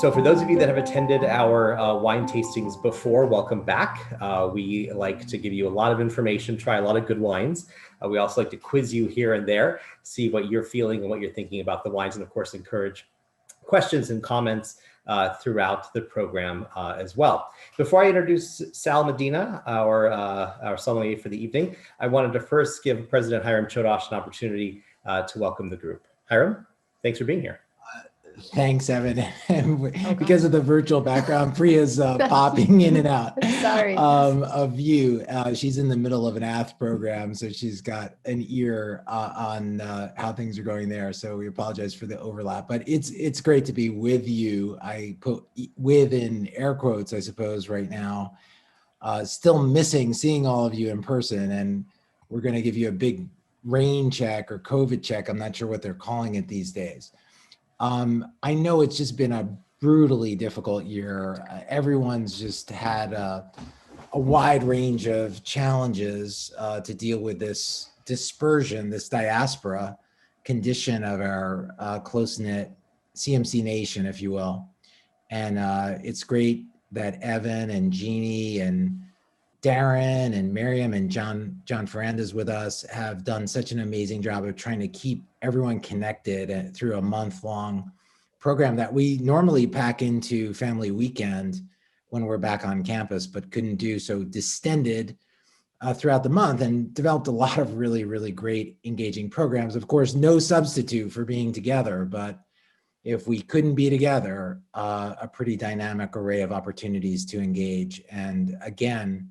So for those of you that have attended our wine tastings before, welcome back. We like to give you a lot of information, try a lot of good wines. We also like to quiz you here and there, see what you're feeling and what you're thinking about the wines, and of course encourage questions and comments throughout the program as well. Before I introduce Sal Medina, our sommelier for the evening, I wanted to first give President Hiram Chodosh an opportunity to welcome the group. Hiram, thanks for being here. Thanks, Evan. Because of the virtual background, Priya's popping in and out. Sorry. Of you. She's in the middle of an ATH program, so she's got an ear on how things are going there. So we apologize for the overlap, but it's great to be with you. I put with in air quotes, I suppose, right now. Still missing seeing all of you in person, and we're going to give you a big rain check or COVID check. I'm not sure what they're calling it these days. I know it's just been a brutally difficult year. Everyone's just had a wide range of challenges to deal with this dispersion, this diaspora condition of our close-knit CMC nation, if you will. And it's great that Evan and Jeannie and Darren and Miriam and John Ferranda's with us have done such an amazing job of trying to keep everyone connected through a month-long program that we normally pack into family weekend when we're back on campus, but couldn't do, so distended throughout the month and developed a lot of really, really great engaging programs. Of course, no substitute for being together, but if we couldn't be together, a pretty dynamic array of opportunities to engage. And again,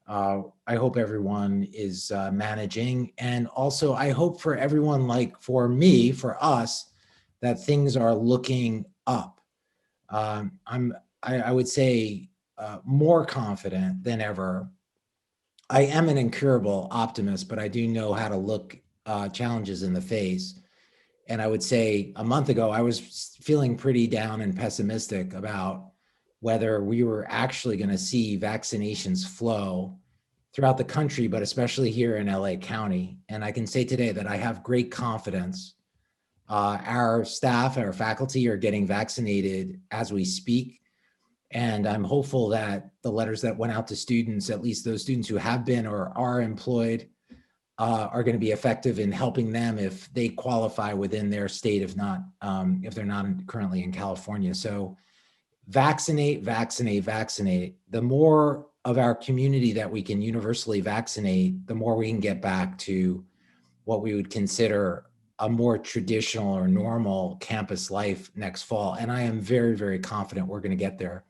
I hope everyone is managing, and also I hope for everyone, like for me, for us, that things are looking up. I would say more confident than ever. I am an incurable optimist, but I do know how to look challenges in the face. And I would say a month ago, I was feeling pretty down and pessimistic about whether we were actually going to see vaccinations flow throughout the country, but especially here in LA County. And I can say today that I have great confidence. Our staff, our faculty are getting vaccinated as we speak. And I'm hopeful that the letters that went out to students, at least those students who have been or are employed, are going to be effective in helping them if they qualify within their state, if they're not currently in California. So vaccinate, vaccinate, vaccinate. The more of our community that we can universally vaccinate, the more we can get back to what we would consider a more traditional or normal campus life next fall. And I am very, very confident we're going to get there.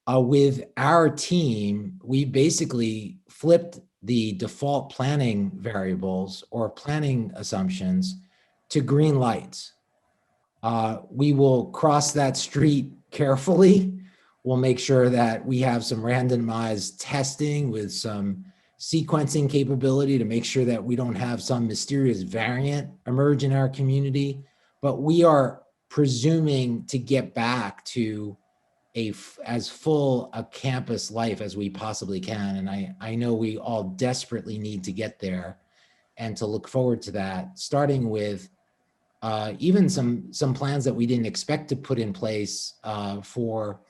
With our team, we basically flipped the default planning variables or planning assumptions to green lights. We will cross that street carefully. We'll make sure that we have some randomized testing with some sequencing capability to make sure that we don't have some mysterious variant emerge in our community. But we are presuming to get back to as full a campus life as we possibly can. And I know we all desperately need to get there and to look forward to that, starting with even some plans that we didn't expect to put in place for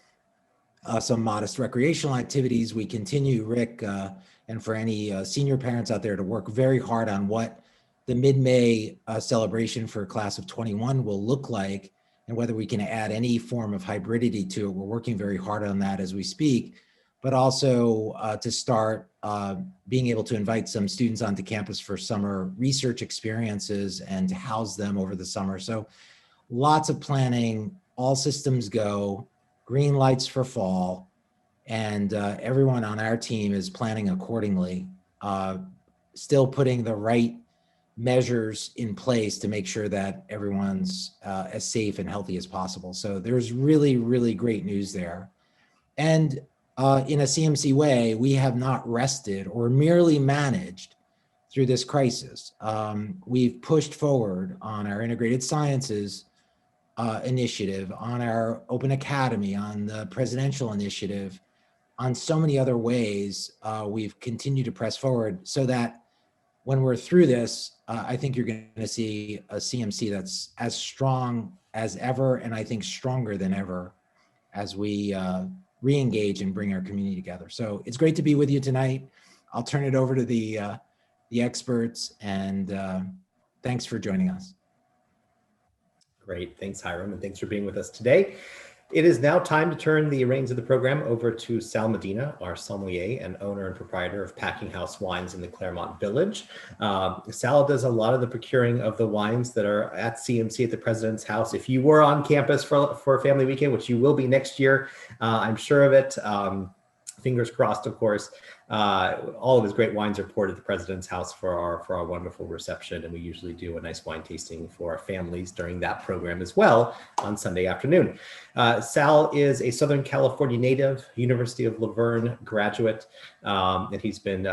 some modest recreational activities. We continue, Rick, and for any senior parents out there, to work very hard on what the mid-May celebration for class of 21 will look like, and whether we can add any form of hybridity to it. We're working very hard on that as we speak, but also to start being able to invite some students onto campus for summer research experiences and to house them over the summer. So lots of planning, all systems go, green lights for fall, and everyone on our team is planning accordingly, still putting the right measures in place to make sure that everyone's as safe and healthy as possible. So there's really, really great news there. And in a CMC way, we have not rested or merely managed through this crisis. We've pushed forward on our integrated sciences initiative, on our Open Academy, on the presidential initiative, on so many other ways. We've continued to press forward so that when we're through this, I think you're going to see a CMC that's as strong as ever, and I think stronger than ever as we re-engage and bring our community together. So it's great to be with you tonight. I'll turn it over to the experts, and thanks for joining us. Great. Thanks, Hiram, and thanks for being with us today. It is now time to turn the reins of the program over to Sal Medina, our sommelier and owner and proprietor of Packing House Wines in the Claremont Village. Sal does a lot of the procuring of the wines that are at CMC at the President's House. If you were on campus for Family Weekend, which you will be next year, I'm sure of it. Fingers crossed, of course. All of his great wines are poured at the President's House for our wonderful reception, and we usually do a nice wine tasting for our families during that program as well on Sunday afternoon. Sal is a Southern California native, University of La Verne graduate, and he's been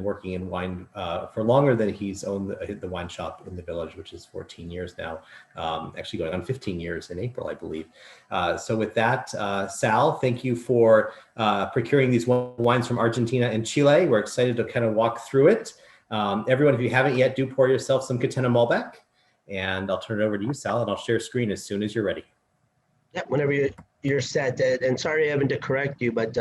working in wine for longer than he's owned the wine shop in the village, which is 14 years now, actually going on 15 years in April, I believe. So with that, Sal, thank you for procuring these wines from Argentina and Chile. We're excited to kind of walk through it. Everyone, if you haven't yet, do pour yourself some Catena Malbec, and I'll turn it over to you, Sal, and I'll share screen as soon as you're ready. Yeah, whenever you're set. And sorry, Evan, to correct you, but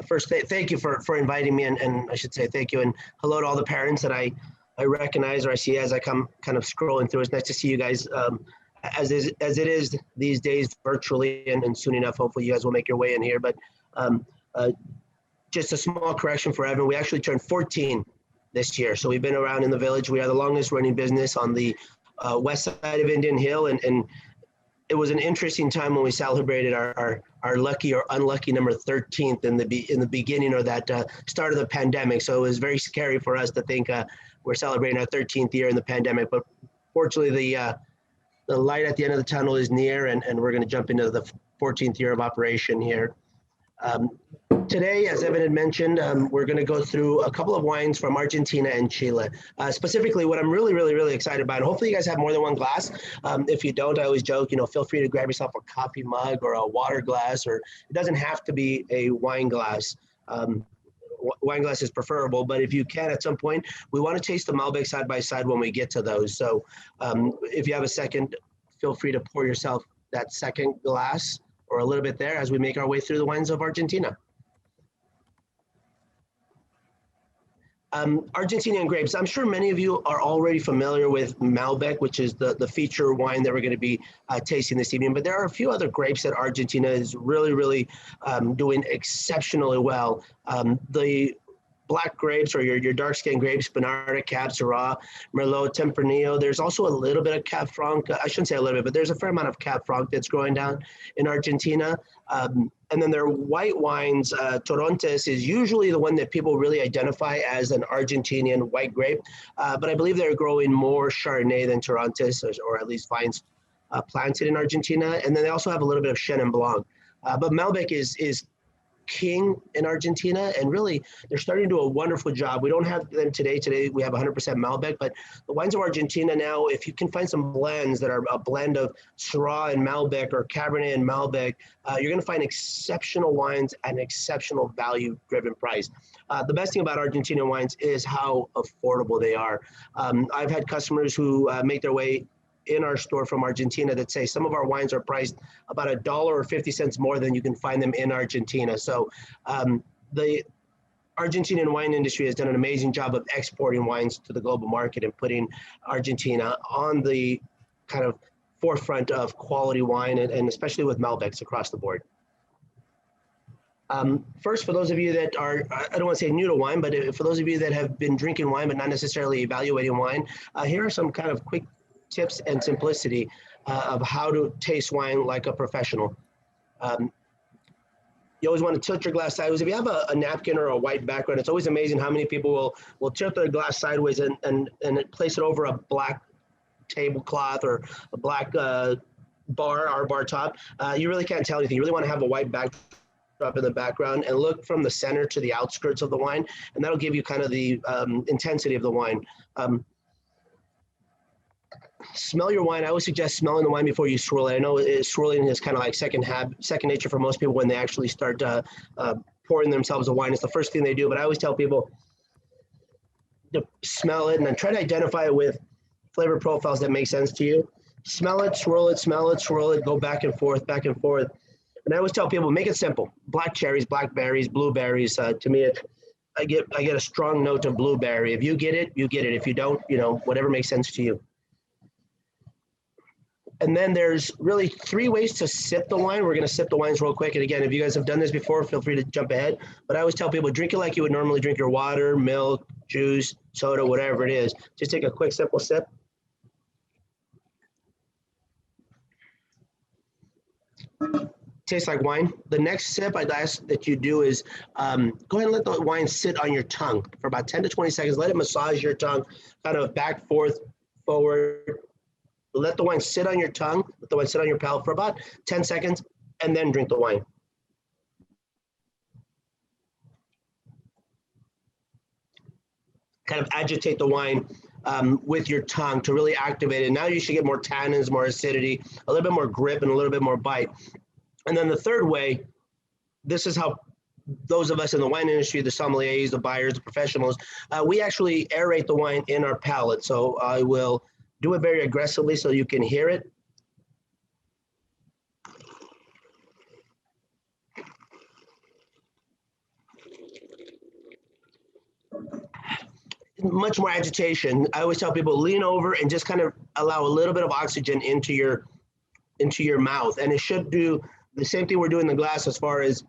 first, thank you for inviting me, and I should say thank you, and hello to all the parents that I recognize or I see as I come kind of scrolling through. It's nice to see you guys as it is these days virtually, and soon enough, hopefully you guys will make your way in here. But just a small correction for Evan. We actually turned 14 this year. So we've been around in the village. We are the longest running business on the west side of Indian Hill. And it was an interesting time when we celebrated our lucky or unlucky number 13th in the beginning of that start of the pandemic. So it was very scary for us to think we're celebrating our 13th year in the pandemic. But fortunately, the light at the end of the tunnel is near, and we're going to jump into the 14th year of operation here. Today, as Evan had mentioned, we're going to go through a couple of wines from Argentina and Chile. Specifically, what I'm really excited about, and hopefully you guys have more than one glass. If you don't, I always joke, feel free to grab yourself a coffee mug or a water glass, or it doesn't have to be a wine glass. Wine glass is preferable, but if you can at some point, we want to taste the Malbec side by side when we get to those. So if you have a second, feel free to pour yourself that second glass or a little bit there as we make our way through the wines of Argentina. Argentinian grapes. I'm sure many of you are already familiar with Malbec, which is the feature wine that we're going to be tasting this evening. But there are a few other grapes that Argentina is really doing exceptionally well. The black grapes, or your dark skinned grapes, Bonarda, Cab, Syrah, Merlot, Tempranillo. There's also a little bit of Cab Franc. I shouldn't say a little bit, but there's a fair amount of Cab Franc that's growing down in Argentina. And then their white wines, Torontes is usually the one that people really identify as an Argentinian white grape. But I believe they're growing more Chardonnay than Torontes, or at least vines planted in Argentina. And then they also have a little bit of Chenin Blanc. But Malbec is king in Argentina, and really they're starting to do a wonderful job. We don't have them today. Today we have 100% Malbec, but the wines of Argentina now, if you can find some blends that are a blend of Syrah and Malbec or Cabernet and Malbec, you're going to find exceptional wines at an exceptional value-driven price. The best thing about Argentinian wines is how affordable they are. I've had customers who make their way in our store from Argentina that say some of our wines are priced about $1.50 more than you can find them in Argentina. So the Argentinian wine industry has done an amazing job of exporting wines to the global market and putting Argentina on the kind of forefront of quality wine, and especially with Malbecs across the board. First, for those of you that are, I don't want to say new to wine, but for those of you that have been drinking wine but not necessarily evaluating wine, here are some kind of quick tips and simplicity of how to taste wine like a professional. You always want to tilt your glass sideways. If you have a napkin or a white background, it's always amazing how many people will tilt their glass sideways and place it over a black tablecloth or a black bar top. You really can't tell anything. You really want to have a white backdrop in the background and look from the center to the outskirts of the wine, and that'll give you kind of the intensity of the wine. Smell your wine. I always suggest smelling the wine before you swirl it. I know swirling is kind of like second nature for most people when they actually start pouring themselves a wine. It's the first thing they do, but I always tell people, to smell it and then try to identify it with flavor profiles that make sense to you. Smell it, smell it, swirl it, go back and forth, back and forth. And I always tell people, make it simple. Black cherries, blackberries, blueberries. To me, I get a strong note of blueberry. If you get it, you get it. If you don't, whatever makes sense to you. And then there's really 3 ways to sip the wine. We're going to sip the wines real quick. And again, if you guys have done this before, feel free to jump ahead. But I always tell people, drink it like you would normally drink your water, milk, juice, soda, whatever it is. Just take a quick, simple sip. Tastes like wine. The next sip I'd ask that you do is go ahead and let the wine sit on your tongue for about 10 to 20 seconds. Let it massage your tongue, kind of back, forth, forward. Let the wine sit on your tongue, let the wine sit on your palate for about 10 seconds, and then drink the wine. Kind of agitate the wine with your tongue to really activate it. Now you should get more tannins, more acidity, a little bit more grip, and a little bit more bite. And then the third way, this is how those of us in the wine industry, the sommeliers, the buyers, the professionals, we actually aerate the wine in our palate. So I will do it very aggressively so you can hear it. Much more agitation. I always tell people, lean over and just kind of allow a little bit of oxygen into your mouth. And it should do the same thing we're doing in the glass as far as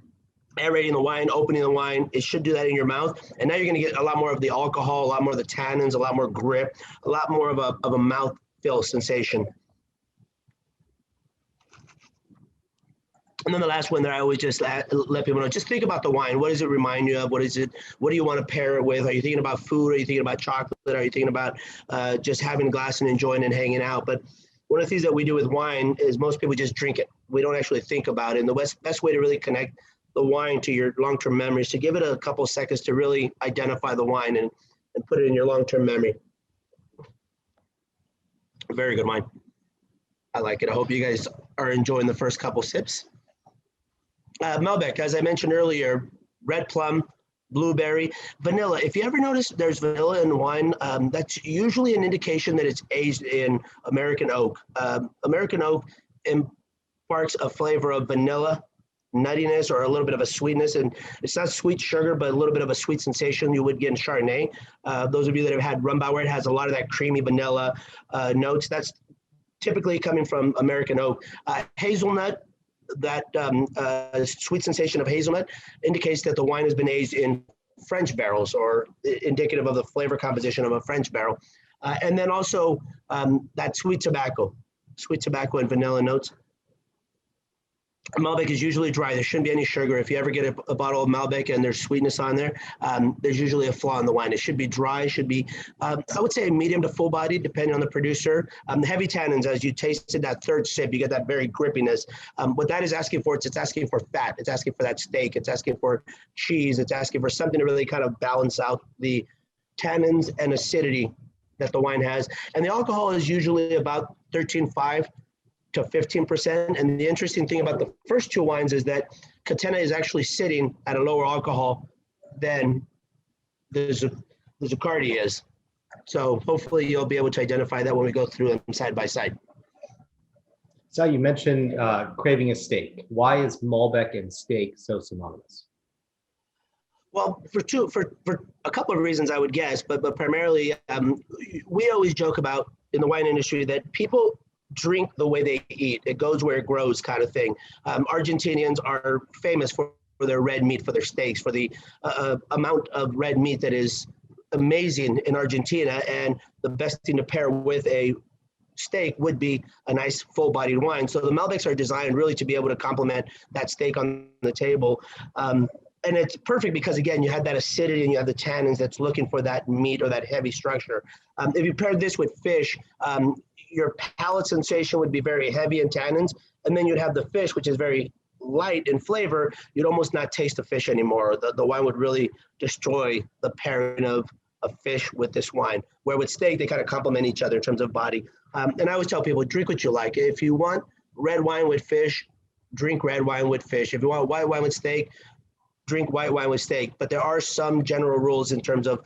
aerating the wine, opening the wine. It should do that in your mouth. And now you're going to get a lot more of the alcohol, a lot more of the tannins, a lot more grip, a lot more of a mouth feel sensation. And then the last one there, I always just let people know, just think about the wine. What does it remind you of? What is it? What do you want to pair it with? Are you thinking about food? Are you thinking about chocolate? Are you thinking about just having a glass and enjoying and hanging out? But one of the things that we do with wine is most people just drink it. We don't actually think about it. And the best way to really connect the wine to your long-term memory is to give it a couple of seconds to really identify the wine and put it in your long-term memory. Very good wine. I like it. I hope you guys are enjoying the first couple sips. Malbec, as I mentioned earlier, red plum, blueberry, vanilla. If you ever notice there's vanilla in wine, that's usually an indication that it's aged in American oak. American oak imparts a flavor of vanilla, nuttiness, or a little bit of a sweetness. And it's not sweet sugar, but a little bit of a sweet sensation you would get in Chardonnay. Those of you that have had Rumbauer, it has a lot of that creamy vanilla notes. That's typically coming from American oak. Hazelnut, that sweet sensation of hazelnut indicates that the wine has been aged in French barrels, or indicative of the flavor composition of a French barrel. And then also that sweet tobacco and vanilla notes. Malbec is usually dry. There shouldn't be any sugar. If you ever get a bottle of Malbec and there's sweetness on there, there's usually a flaw in the wine. It should be dry, should be, I would say medium to full body, depending on the producer. The heavy tannins, as you tasted that third sip, you get that very grippiness. What that is asking for, it's asking for fat. It's asking for that steak. It's asking for cheese. It's asking for something to really kind of balance out the tannins and acidity that the wine has. And the alcohol is usually about 13.5 to 15%. And the interesting thing about the first two wines is that Catena is actually sitting at a lower alcohol than the Zuccardi is. So hopefully you'll be able to identify that when we go through them side by side. So you mentioned craving a steak. Why is Malbec and steak so synonymous? Well, for a couple of reasons, I would guess, but primarily, we always joke about in the wine industry that people drink the way they eat. It goes where it grows, kind of thing. Argentinians are famous for their red meat, for their steaks, for the amount of red meat that is amazing in Argentina. And the best thing to pair with a steak would be a nice full-bodied wine. So the Malbecs are designed really to be able to complement that steak on the table. And it's perfect because, again, you have that acidity and you have the tannins that's looking for that meat or that heavy structure. If you pair this with fish, your palate sensation would be very heavy in tannins, and then you'd have the fish, which is very light in flavor. You'd almost not taste the fish anymore. The wine would really destroy the pairing of fish with this wine, where with steak, they kind of complement each other in terms of body. And I always tell people, drink what you like. If you want red wine with fish, drink red wine with fish. If you want white wine with steak, drink white wine with steak. But there are some general rules in terms of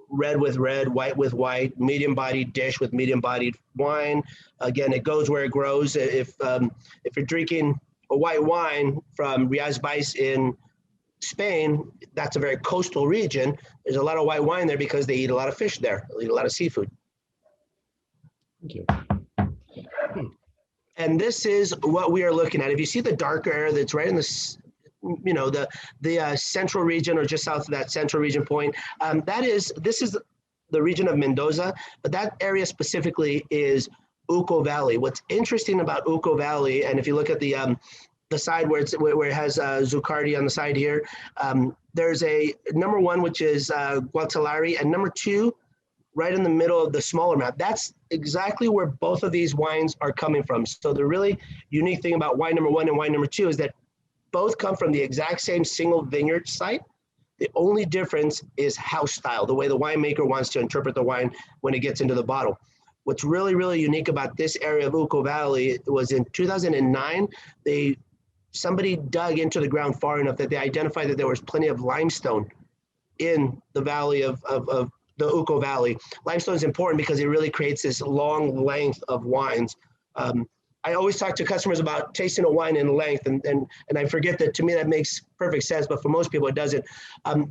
red with red, white with white, medium-bodied dish with medium-bodied wine. Again, it goes where it grows. If you're drinking a white wine from Rias Baix in Spain, that's a very coastal region. There's a lot of white wine there because they eat a lot of fish there. They eat a lot of seafood. Thank you. And this is what we are looking at. If you see the darker area that's right in the, you know, the central region or just south of that central region point, this is the region of Mendoza, but that area specifically is Uko Valley. What's interesting about Uko Valley, and if you look at the side where it has Zuccardi on the side here, there's a number one, which is Gualtellari, and number two, right in the middle of the smaller map. That's exactly where both of these wines are coming from. So the really unique thing about wine number one and wine number two is that both come from the exact same single vineyard site. The only difference is house style, the way the winemaker wants to interpret the wine when it gets into the bottle. What's really, really unique about this area of Uko Valley was in 2009, somebody dug into the ground far enough that they identified that there was plenty of limestone in the valley of the Uko Valley. Limestone is important because it really creates this long length of wines. I always talk to customers about tasting a wine in length, and I forget that to me that makes perfect sense, but for most people it doesn't.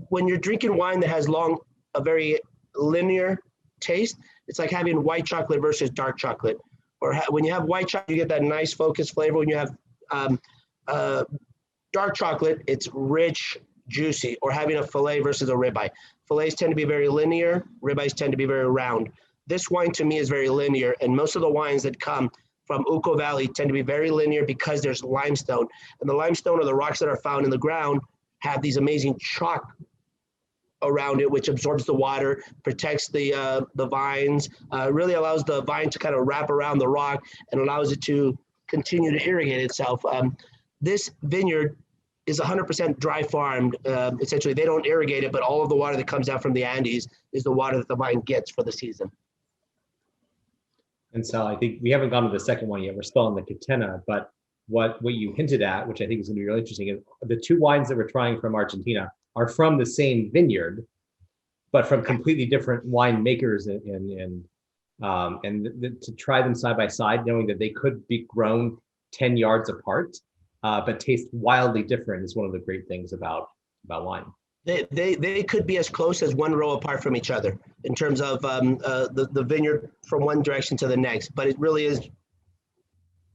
When you're drinking wine that has a very linear taste, it's like having white chocolate versus dark chocolate. Or when you have white chocolate, you get that nice focused flavor. When you have dark chocolate, it's rich, juicy, or having a fillet versus a ribeye. Fillets tend to be very linear, ribeyes tend to be very round. This wine to me is very linear, and most of the wines that come from Uko Valley tend to be very linear because there's limestone. And the limestone, or the rocks that are found in the ground, have these amazing chalk around it, which absorbs the water, protects the vines, really allows the vine to kind of wrap around the rock and allows it to continue to irrigate itself. This vineyard is 100% dry farmed. Essentially, they don't irrigate it, but all of the water that comes out from the Andes is the water that the vine gets for the season. And so I think we haven't gone to the second one yet. We're still on the Catena, but what you hinted at, which I think is going to be really interesting, is the two wines that we're trying from Argentina are from the same vineyard, but from completely different winemakers, and to try them side by side, knowing that they could be grown 10 yards apart, but taste wildly different, is one of the great things about wine. They could be as close as one row apart from each other in terms of the vineyard from one direction to the next, but it really is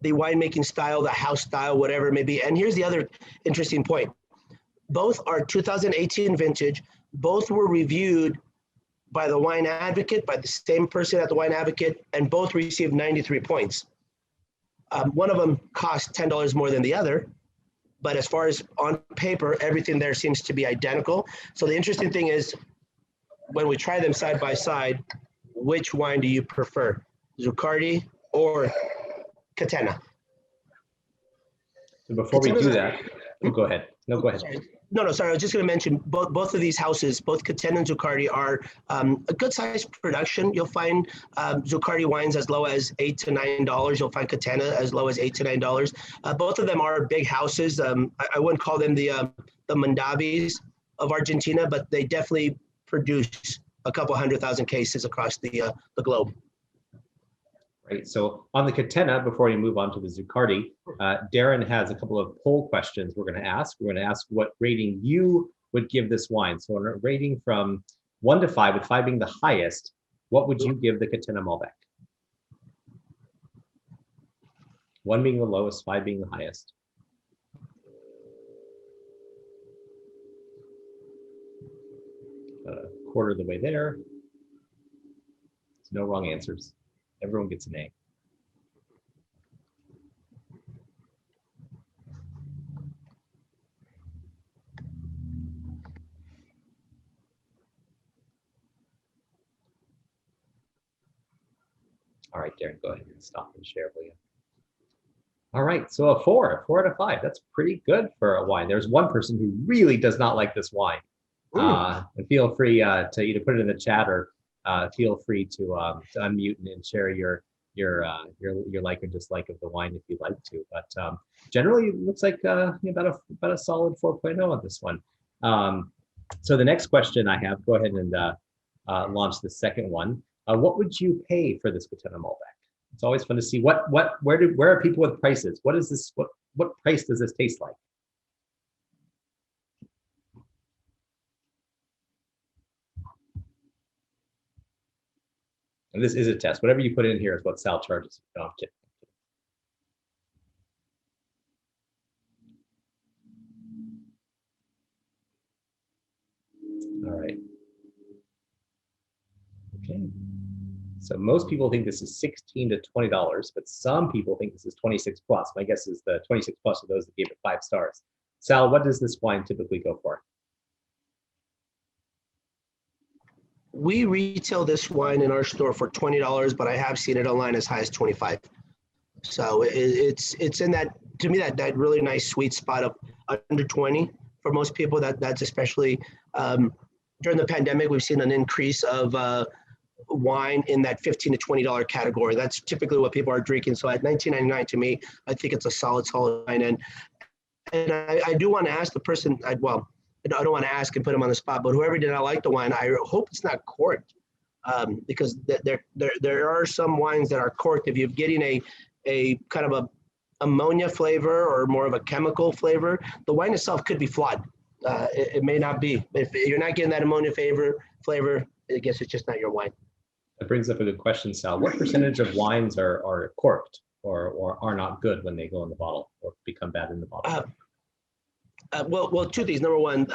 the winemaking style, the house style, whatever it may be. And here's the other interesting point. Both are 2018 vintage. Both were reviewed by the Wine Advocate, by the same person at the Wine Advocate, and both received 93 points. One of them cost $10 more than the other, but as far as on paper, everything there seems to be identical. So the interesting thing is, when we try them side by side, which wine do you prefer, Zuccardi or Catena? So before we do that, go ahead. No, go ahead. Sorry. I was just going to mention both of these houses, both Catena and Zuccardi, are a good sized production. You'll find Zuccardi wines as low as $8 to $9. You'll find Catena as low as $8 to $9. Both of them are big houses. I wouldn't call them the Mondavis of Argentina, but they definitely produce a couple 100,000 cases across the globe. Right. So on the Catena, before we move on to the Zuccardi, Darren has a couple of poll questions we're going to ask. We're going to ask what rating you would give this wine. So on a rating from 1 to 5, with 5 being the highest, what would you give the Catena Malbec? 1 being the lowest, 5 being the highest. A quarter of the way there. There's no wrong answers. Everyone gets an A. All right, Darren, go ahead and stop and share, will you? All right, so a 4 out of 5. That's pretty good for a wine. There's one person who really does not like this wine. And feel free to either put it in the chat or feel free to unmute and share your like or dislike of the wine if you'd like to. But generally, it looks like about a solid 4.0 on this one. So the next question I have, go ahead and launched the second one. What would you pay for this Catena Malbec? It's always fun to see where are people with prices? What is this? What price does this taste like? And this is a test. Whatever you put in here is what Sal charges. No, I'm kidding. All right. Okay. So most people think this is $16 to $20, but some people think this is 26 plus. My guess is the 26 plus are those that gave it 5 stars. Sal, what does this wine typically go for? We retail this wine in our store for $20, but I have seen it online as high as 25. So it's in that, to me, that really nice sweet spot of under 20 for most people. That's especially during the pandemic, we've seen an increase of wine in that $15 to $20 category. That's typically what people are drinking. So at $19.99, to me, I think it's a solid wine. And I do want to ask the person, I don't want to ask and put him on the spot, but whoever did not like the wine, I hope it's not corked, because there are some wines that are corked. If you're getting a kind of a ammonia flavor or more of a chemical flavor, the wine itself could be flawed. It may not be. If you're not getting that ammonia flavor, I guess it's just not your wine. That brings up a good question, Sal. What percentage of wines are corked or are not good when they go in the bottle or become bad in the bottle? Well, two things. Number one,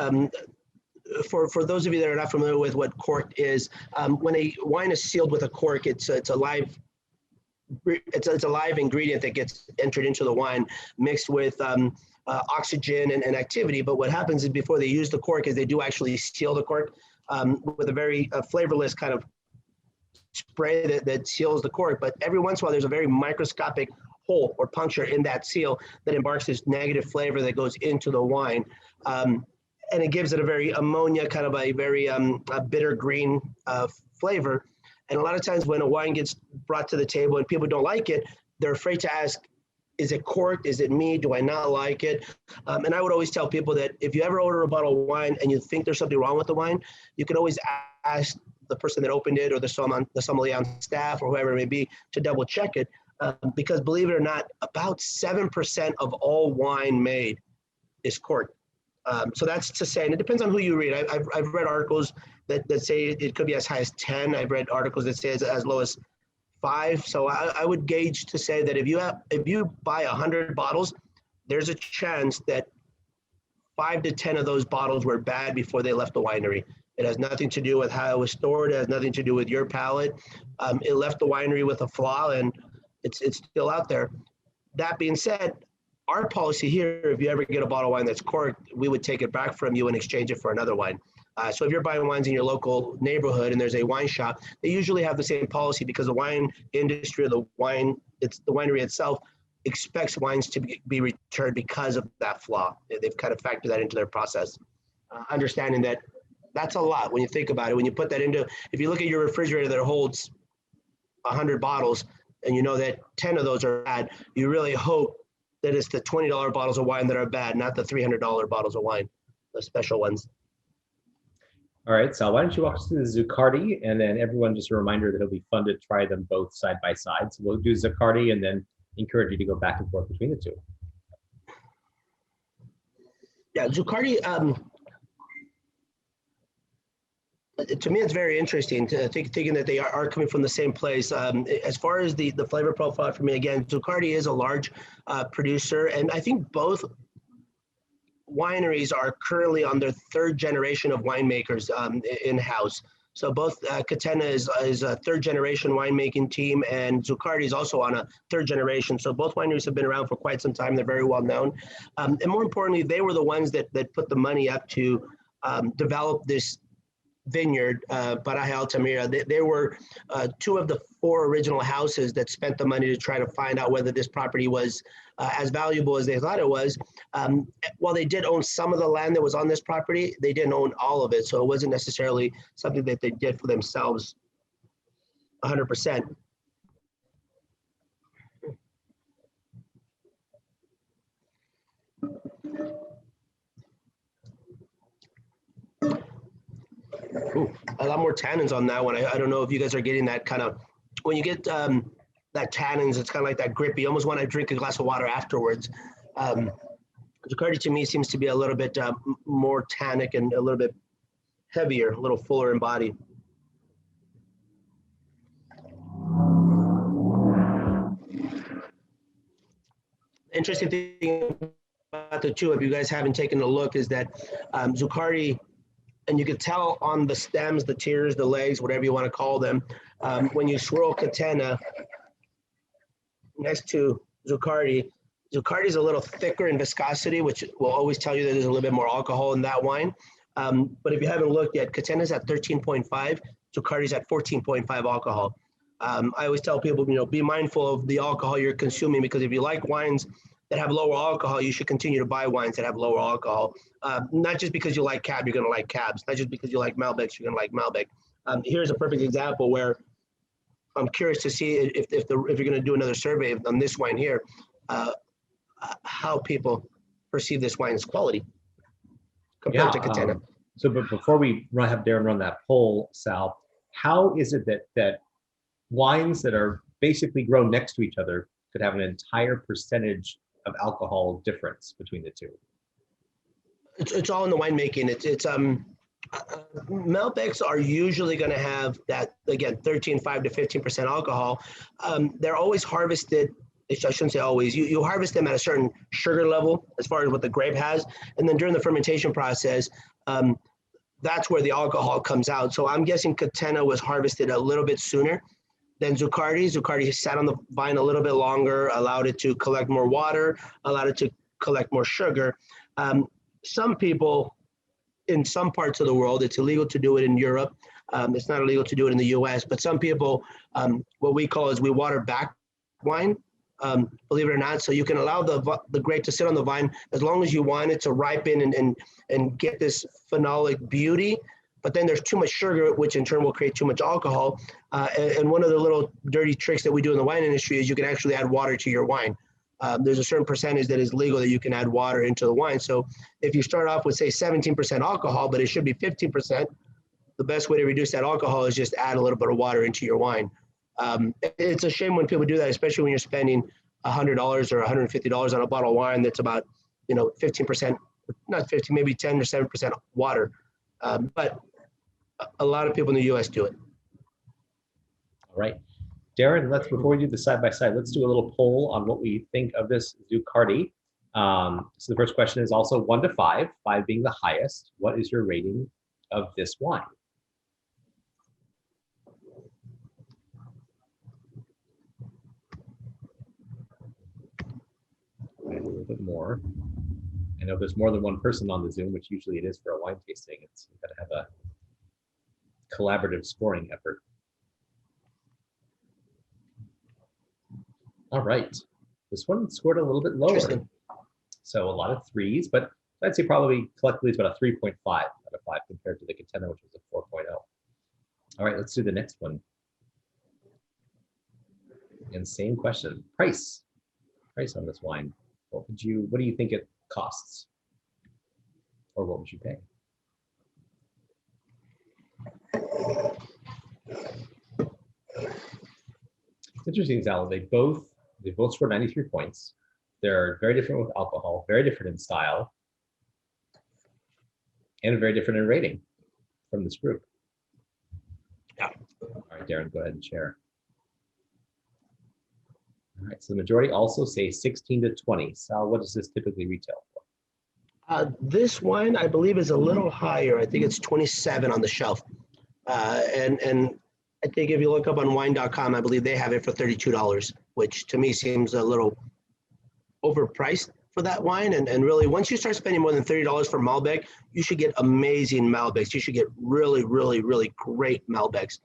for those of you that are not familiar with what corked is, when a wine is sealed with a cork, it's a live ingredient that gets entered into the wine, mixed with oxygen and activity. But what happens is before they use the cork is they do actually seal the cork with a very flavorless kind of spray that seals the cork. But every once in a while, there's a very microscopic hole or puncture in that seal that embarks this negative flavor that goes into the wine. And it gives it a very ammonia, kind of a very a bitter green flavor. And a lot of times when a wine gets brought to the table and people don't like it, they're afraid to ask, is it corked? Is it me? Do I not like it? And I would always tell people that if you ever order a bottle of wine and you think there's something wrong with the wine, you can always ask the person that opened it or the sommelier on staff or whoever it may be to double check it. Because believe it or not, about 7% of all wine made is corked. So that's to say, and it depends on who you read. I've read articles that say it could be as high as 10. I've read articles that say as low as 5. So I would gauge to say that if you buy 100 bottles, there's a chance that 5 to 10 of those bottles were bad before they left the winery. It has nothing to do with how it was stored. It has nothing to do with your palate. It left the winery with a flaw, and it's still out there. That being said, our policy here, if you ever get a bottle of wine that's corked, we would take it back from you and exchange it for another wine. So if you're buying wines in your local neighborhood and there's a wine shop, they usually have the same policy because the wine industry or the winery itself expects wines to be returned because of that flaw. They've kind of factored that into their process, understanding that that's a lot when you think about it. When you put that into, if you look at your refrigerator that holds 100 bottles and you know that 10 of those are bad, you really hope that it's the $20 bottles of wine that are bad, not the $300 bottles of wine, the special ones. All right, Sal, why don't you walk us through the Zuccardi, and then everyone just a reminder that it'll be fun to try them both side by side. So we'll do Zuccardi and then encourage you to go back and forth between the two. Yeah, Zuccardi, to me, it's very interesting thinking that they are coming from the same place. As far as the flavor profile for me, again, Zuccardi is a large producer, and I think both wineries are currently on their 3rd generation of winemakers in-house. So both Catena is a 3rd generation winemaking team, and Zuccardi is also on a 3rd generation. So both wineries have been around for quite some time. They're very well known. And more importantly, they were the ones that put the money up to develop this vineyard, Paraje Altamira. They were 2 of the 4 original houses that spent the money to try to find out whether this property was as valuable as they thought it was. While they did own some of the land that was on this property, they didn't own all of it. So it wasn't necessarily something that they did for themselves 100%. Ooh, a lot more tannins on that one. I don't know if you guys are getting that kind of, when you get that tannins, it's kind of like that grip. You almost want to drink a glass of water afterwards. Zuccardi to me seems to be a little bit more tannic and a little bit heavier, a little fuller in body. Interesting thing about the two, if you guys haven't taken a look, is that Zuccardi, and you can tell on the stems, the tiers, the legs, whatever you want to call them, when you swirl Catena next to Zuccardi, Zuccardi is a little thicker in viscosity, which will always tell you that there's a little bit more alcohol in that wine. But if you haven't looked yet, Catena is at 13.5, Zuccardi is at 14.5 alcohol. I always tell people, be mindful of the alcohol you're consuming, because if you like wines that have lower alcohol, you should continue to buy wines that have lower alcohol. Not just because you like Cab, you're going to like Cabs. Not just because you like Malbecs, you're going to like Malbec. Here's a perfect example where I'm curious to see if you're going to do another survey on this wine here, how people perceive this wine's quality compared to Catena. But before we have Darren run that poll, Sal, how is it that wines that are basically grown next to each other could have an entire percentage of alcohol difference between the two? It's all in the winemaking. Malbecs are usually going to have that, again, 13.5 to 15% alcohol. They're always harvested. I shouldn't say always. You harvest them at a certain sugar level as far as what the grape has, and then during the fermentation process, that's where the alcohol comes out. So I'm guessing Catena was harvested a little bit sooner than Zuccardi. Zuccardi sat on the vine a little bit longer, allowed it to collect more water, allowed it to collect more sugar. Some people in some parts of the world, it's illegal to do it in Europe. It's not illegal to do it in the US, but some people, what we call is we water back wine, believe it or not. So you can allow the grape to sit on the vine as long as you want it to ripen and get this phenolic beauty. But then there's too much sugar, which in turn will create too much alcohol. And one of the little dirty tricks that we do in the wine industry is you can actually add water to your wine. There's a certain percentage that is legal that you can add water into the wine. So if you start off with, say, 17% alcohol, but it should be 15%, the best way to reduce that alcohol is just add a little bit of water into your wine. It's a shame when people do that, especially when you're spending $100 or $150 on a bottle of wine that's about, 15%, not 15, maybe 10 or 7% water. But a lot of people in the U.S. do it. All right. Darren, before we do the side-by-side, let's do a little poll on what we think of this Zuccardi. So the first question is also 1 to 5, 5 being the highest. What is your rating of this wine? A little bit more. I know there's more than one person on the Zoom, which usually it is for a wine tasting. You've got to have a collaborative scoring effort. All right, this one scored a little bit lower. So a lot of 3s, but I'd say probably collectively it's about a 3.5 out of 5 compared to the Catena, which was a 4.0. All right, let's do the next one. And same question, price on this wine. What do you think it costs? Or what would you pay? It's interesting, Sal. They both scored 93 points. They're very different with alcohol, very different in style, and very different in rating from this group. Yeah. All right, Darren, go ahead and share. All right, so the majority also say 16 to 20. Sal, what does this typically retail for? This wine, I believe, is a little higher. I think it's 27 on the shelf. And I think if you look up on wine.com, I believe they have it for $32, which to me seems a little overpriced for that wine. And really, once you start spending more than $30 for Malbec, you should get amazing Malbecs. You should get really, really, really great Malbecs.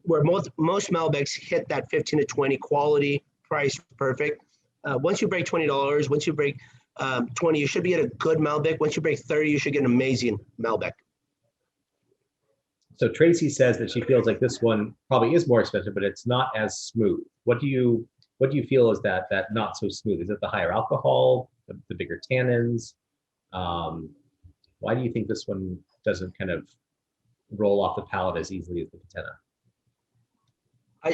Where most Malbecs hit that 15 to 20 quality, price, perfect. Once you break $20, once you break 20, you should be at a good Malbec. Once you break 30, you should get an amazing Malbec. So Tracy says that she feels like this one probably is more expensive, but it's not as smooth. What do you feel is that not so smooth? Is it the higher alcohol, the bigger tannins? Why do you think this one doesn't kind of roll off the palate as easily as the Catena.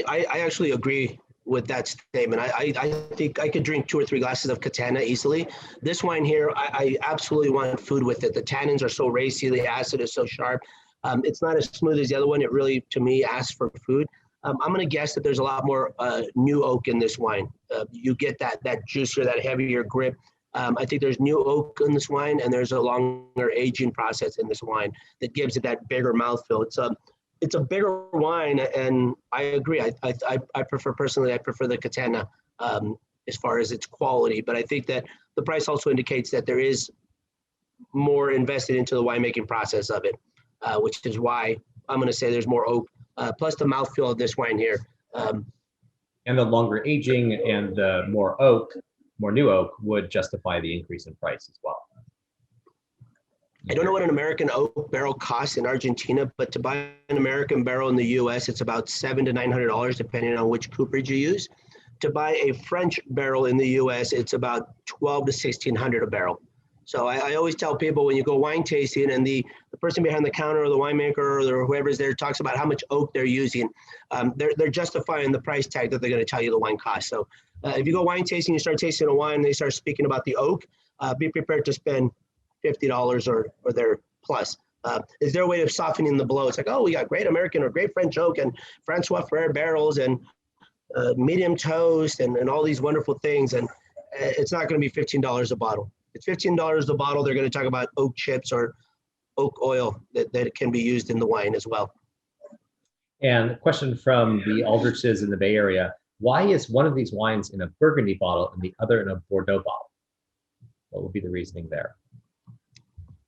I actually agree with that statement. I think I could drink 2 or 3 glasses of Catena easily. This wine here, I absolutely want food with it. The tannins are so racy, the acid is so sharp. It's not as smooth as the other one. It really, to me, asks for food. I'm going to guess that there's a lot more new oak in this wine. You get that juicier, that heavier grip. I think there's new oak in this wine, and there's a longer aging process in this wine that gives it that bigger mouthfeel. It's a bigger wine, and I agree. I prefer, personally, I prefer the Catena as far as its quality, but I think that the price also indicates that there is more invested into the winemaking process of it, which is why I'm going to say there's more oak, plus the mouthfeel of this wine here. And the longer aging and the more new oak would justify the increase in price as well. I don't know what an American oak barrel costs in Argentina, but to buy an American barrel in the US, it's about $700 to $900, depending on which cooperage you use. To buy a French barrel in the US, it's about $1,200 to $1,600 a barrel. So I always tell people, when you go wine tasting and the person behind the counter or the winemaker or whoever's there talks about how much oak they're using, they're justifying the price tag that they're going to tell you the wine costs. So if you go wine tasting, you start tasting a wine, and they start speaking about the oak, be prepared to spend $50 or there plus. Is there a way of softening the blow? It's like, oh, we got great American or great French oak and Francois Frere barrels and medium toast and all these wonderful things. And it's not going to be $15 a bottle. It's $15 a bottle. They're going to talk about oak chips or oak oil that can be used in the wine as well. And a question from the Aldriches in the Bay Area. Why is one of these wines in a Burgundy bottle and the other in a Bordeaux bottle? What would be the reasoning there?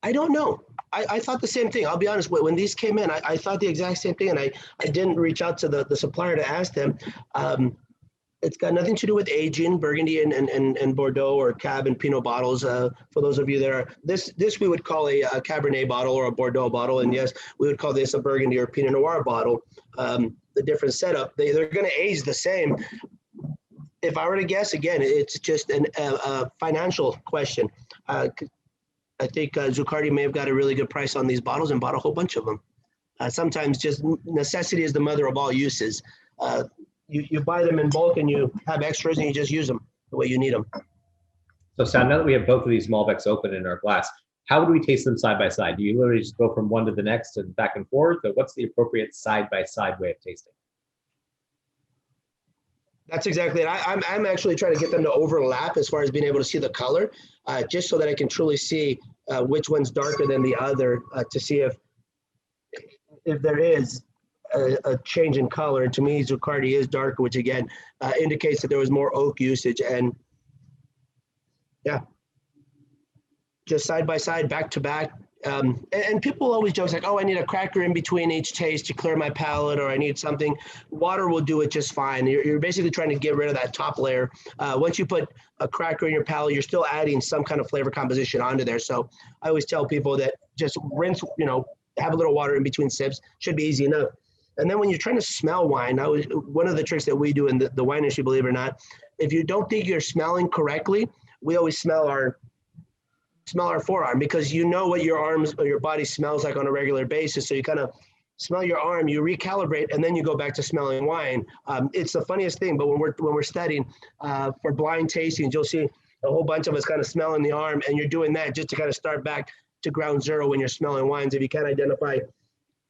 I don't know. I thought the same thing. I'll be honest. When these came in, I thought the exact same thing, and I didn't reach out to the supplier to ask them. It's got nothing to do with aging. Burgundy and Bordeaux or Cab and Pinot bottles. For those of you that are this we would call a Cabernet bottle or a Bordeaux bottle, and yes, we would call this a Burgundy or Pinot Noir bottle. The different setup. They're going to age the same. If I were to guess, again, it's just a financial question. I think Zuccardi may have got a really good price on these bottles and bought a whole bunch of them. Sometimes just necessity is the mother of all uses. You buy them in bulk and you have extras and you just use them the way you need them. So Sam, now that we have both of these Malbecs open in our glass, how would we taste them side by side? Do you literally just go from one to the next and back and forth? Or what's the appropriate side by side way of tasting? That's exactly it. I'm actually trying to get them to overlap as far as being able to see the color, just so that I can truly see which one's darker than the other, to see if there is a change in color. And to me, Zuccardi is darker, which again indicates that there was more oak usage. And yeah, just side by side, back to back. And people always joke like, oh, I need a cracker in between each taste to clear my palate, or I need something. Water will do it just fine. You're basically trying to get rid of that top layer. Once you put a cracker in your palate, you're still adding some kind of flavor composition onto there. So I always tell people that just rinse, have a little water in between sips, should be easy enough. And then when you're trying to smell wine, one of the tricks that we do in the wine industry, believe it or not, if you don't think you're smelling correctly, we always smell our forearm, because you know what your arms or your body smells like on a regular basis. So you kind of smell your arm, you recalibrate, and then you go back to smelling wine. It's the funniest thing, but when we're studying for blind tastings, you'll see a whole bunch of us kind of smelling the arm, and you're doing that just to kind of start back to ground zero when you're smelling wines. If you can't identify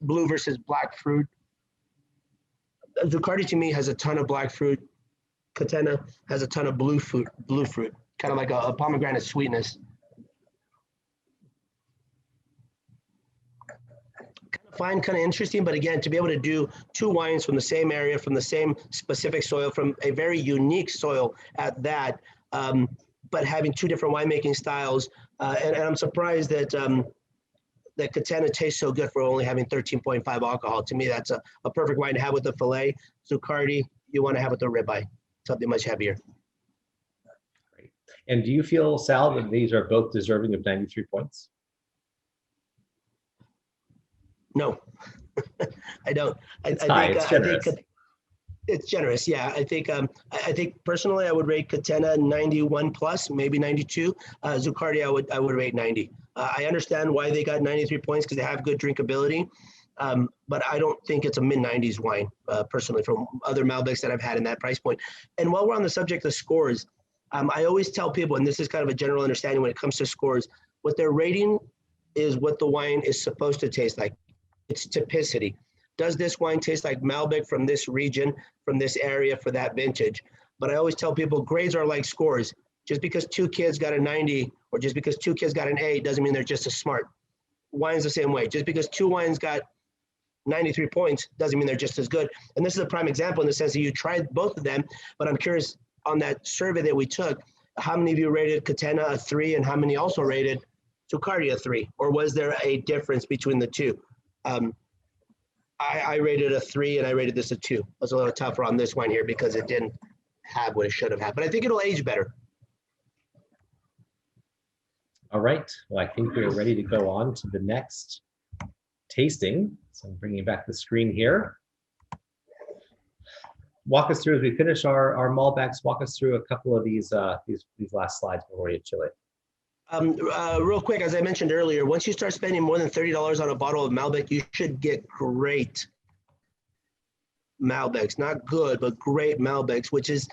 blue versus black fruit, Zuccardi to me has a ton of black fruit. Catena has a ton of blue fruit, kind of like a pomegranate sweetness. Kind of interesting, but again, to be able to do two wines from the same area, from the same specific soil, from a very unique soil at that, but having two different winemaking styles, and I'm surprised that that Catena tastes so good for only having 13.5 alcohol. To me, that's a perfect wine to have with the filet. Zuccardi, you want to have with the ribeye, something much heavier. Great. And do you feel, Sal, that these are both deserving of 93 points? No, I don't. It's generous. I think it's generous. Yeah, I think personally, I would rate Catena 91 plus, maybe 92. Zuccardi, I would rate 90. I understand why they got 93 points, because they have good drinkability. but I don't think it's a mid-90s wine, personally, from other Malbecs that I've had in that price point. And while we're on the subject of scores, I always tell people, and this is kind of a general understanding when it comes to scores, what they're rating is what the wine is supposed to taste like. It's typicity. Does this wine taste like Malbec from this region, from this area, for that vintage? But I always tell people grades are like scores. Just because 2 kids got a 90 or just because 2 kids got an A doesn't mean they're just as smart. Wine's the same way. Just because 2 wines got 93 points doesn't mean they're just as good. And this is a prime example in the sense that you tried both of them, but I'm curious, on that survey that we took, how many of you rated Catena a 3 and how many also rated Zuccardi a 3? Or was there a difference between the two? I rated a 3 and I rated this a 2. I was a little tougher on this wine here because it didn't have what it should have had, but I think it'll age better. All right. Well, I think we're ready to go on to the next tasting. So I'm bringing back the screen here. Walk us through, as we finish our Malbecs, walk us through a couple of these last slides before we hit Chile. Real quick, as I mentioned earlier, once you start spending more than $30 on a bottle of Malbec, you should get great Malbecs, not good, but great Malbecs, which is,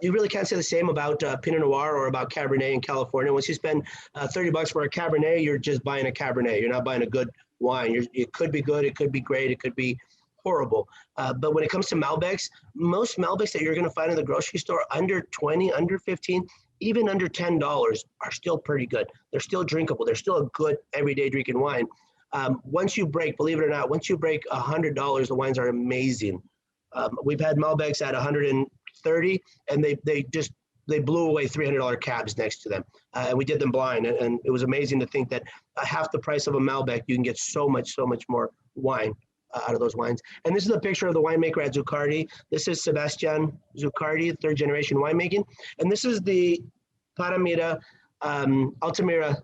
you really can't say the same about Pinot Noir or about Cabernet in California. Once you spend $30 for a Cabernet, you're just buying a Cabernet. You're not buying a good wine. It could be good, it could be great, it could be horrible. But when it comes to Malbecs, most Malbecs that you're going to find in the grocery store under 20, under 15, even under $10 are still pretty good. They're still drinkable. They're still a good everyday drinking wine. Once you break, believe it or not, once you break $100, the wines are amazing. We've had Malbecs at 130, and they blew away $300 cabs next to them. And we did them blind, and it was amazing to think that half the price of a Malbec, you can get so much more wine out of those wines. And this is a picture of the winemaker at Zuccardi. This is Sebastian Zuccardi, 3rd generation winemaking. And this is the Platamida Altamira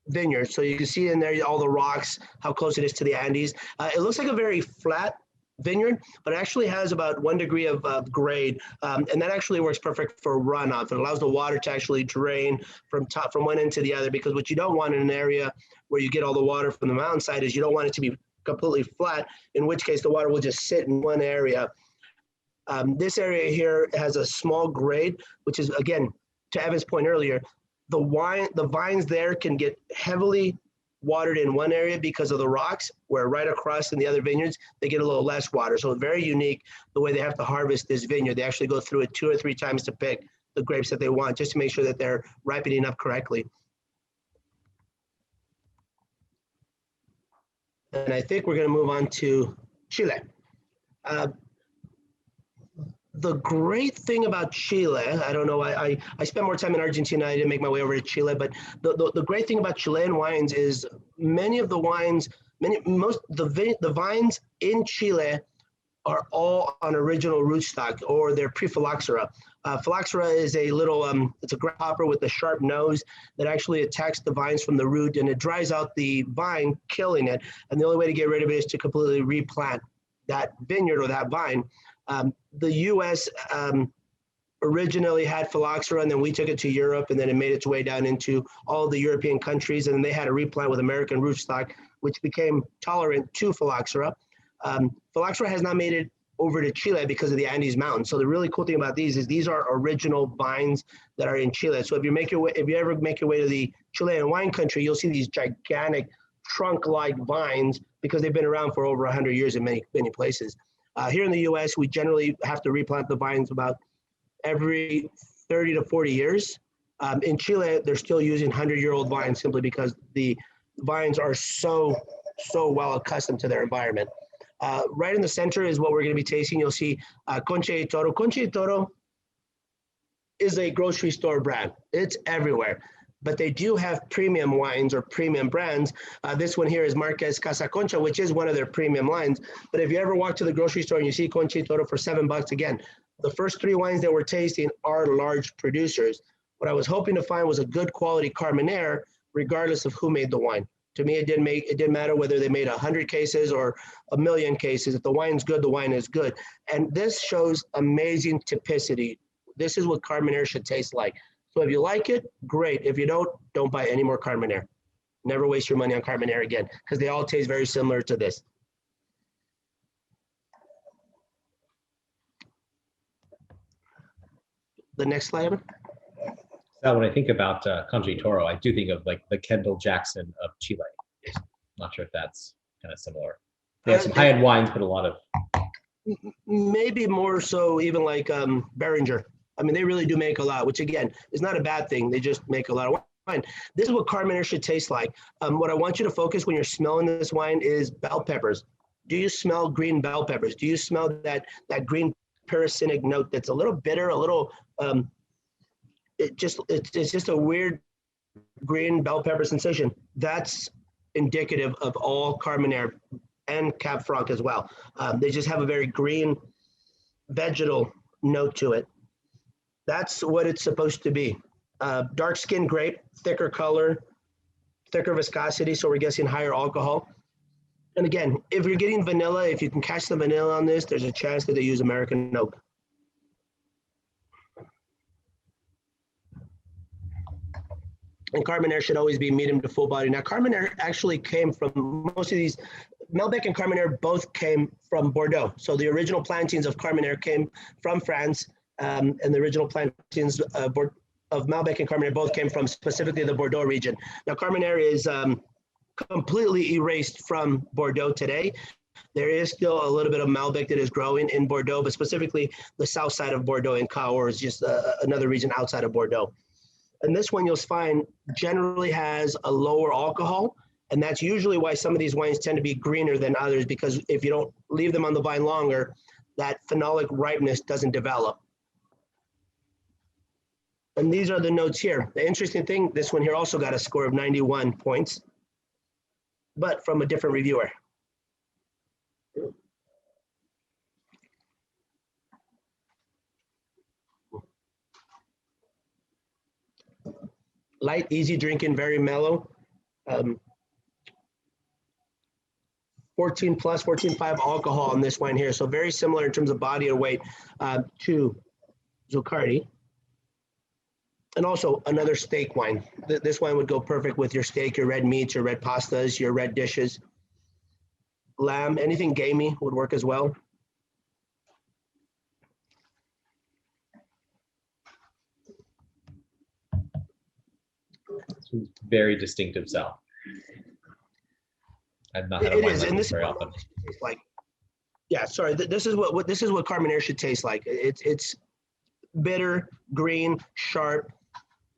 vineyard. So you can see in there all the rocks, how close it is to the Andes. It looks like a very flat vineyard, but it actually has about 1 degree of grade, and that actually works perfect for runoff. It allows the water to actually drain from one end to the other, because what you don't want in an area where you get all the water from the mountainside is you don't want it to be completely flat, in which case the water will just sit in one area. This area here has a small grade, which is, again, to Evan's point earlier, the vines there can get heavily watered in one area because of the rocks, where right across in the other vineyards, they get a little less water. So it's very unique the way they have to harvest this vineyard. They actually go through it 2 or 3 times to pick the grapes that they want, just to make sure that they're ripening up correctly. And I think we're going to move on to Chile. The great thing about Chile, I don't know, I spent more time in Argentina. I didn't make my way over to Chile, but the great thing about Chilean wines is many of the wines, the vines in Chile are all on original rootstock, or they're pre-Phylloxera. Phylloxera is a little, it's a grasshopper with a sharp nose that actually attacks the vines from the root, and it dries out the vine, killing it. And the only way to get rid of it is to completely replant that vineyard or that vine. The U.S. Originally had Phylloxera, and then we took it to Europe, and then it made its way down into all the European countries, and then they had a replant with American rootstock, which became tolerant to Phylloxera. Phylloxera has not made it over to Chile because of the Andes Mountains. So the really cool thing about these is these are original vines that are in Chile. So if you ever make your way to the Chilean wine country, you'll see these gigantic trunk-like vines because they've been around for over 100 years in many places. Here in the U.S., we generally have to replant the vines about every 30 to 40 years. In Chile, they're still using 100-year-old vines simply because the vines are so well accustomed to their environment. Right in the center is what we're going to be tasting. You'll see Concha y Toro. Concha y Toro is a grocery store brand. It's everywhere. But they do have premium wines or premium brands. This one here is Marquez Casa Concha, which is one of their premium lines. But if you ever walk to the grocery store and you see Concha y Toro for $7, again, the first 3 wines that we're tasting are large producers. What I was hoping to find was a good quality Carmenere, regardless of who made the wine. To me, it didn't matter whether they made 100 cases or 1,000,000 cases. If the wine's good, the wine is good. And this shows amazing typicity. This is what Carmenere should taste like. So if you like it, great. If you don't buy any more Carmenere. Never waste your money on Carmenere again, because they all taste very similar to this. the next slide, Evan. So when I think about Conji Toro, I do think of like the Kendall Jackson of Chile. Not sure if that's kind of similar. They have some high-end wines, but a lot of maybe more so even like Beringer. I mean, they really do make a lot, which again is not a bad thing. They just make a lot of wine. This is what Carmenere should taste like. What I want you to focus when you're smelling this wine is bell peppers. Do you smell green bell peppers? Do you smell that green parasitic note that's a little bitter, a little it's just a weird green bell pepper sensation. That's indicative of all Carmenere and Cab Franc as well. They just have a very green vegetal note to it. That's what it's supposed to be. Dark skinned grape, thicker color, thicker viscosity, so we're guessing higher alcohol. And again, if you're getting vanilla, if you can catch the vanilla on this, there's a chance that they use American oak. And Carmenere should always be medium to full body. Now, Carmenere actually came from most of these, Malbec and Carmenere both came from Bordeaux. So the original plantings of Carmenere came from France, and the original plantings of Malbec and Carmenere both came from specifically the Bordeaux region. Now, Carmenere is completely erased from Bordeaux today. There is still a little bit of Malbec that is growing in Bordeaux, but specifically the south side of Bordeaux in Cahors is just another region outside of Bordeaux. And this one you'll find generally has a lower alcohol. And that's usually why some of these wines tend to be greener than others, because if you don't leave them on the vine longer, that phenolic ripeness doesn't develop. And these are the notes here. The interesting thing, this one here also got a score of 91 points, but from a different reviewer. Light, easy drinking, very mellow. 14.5 alcohol on this wine here. So very similar in terms of body and weight to Zuccardi. And also another steak wine. This wine would go perfect with your steak, your red meats, your red pastas, your red dishes. Lamb, anything gamey would work as well. very distinctive cell. I've not had a wine like this very often. Like, yeah, sorry. This is what Carmenere should taste like. It's bitter, green, sharp,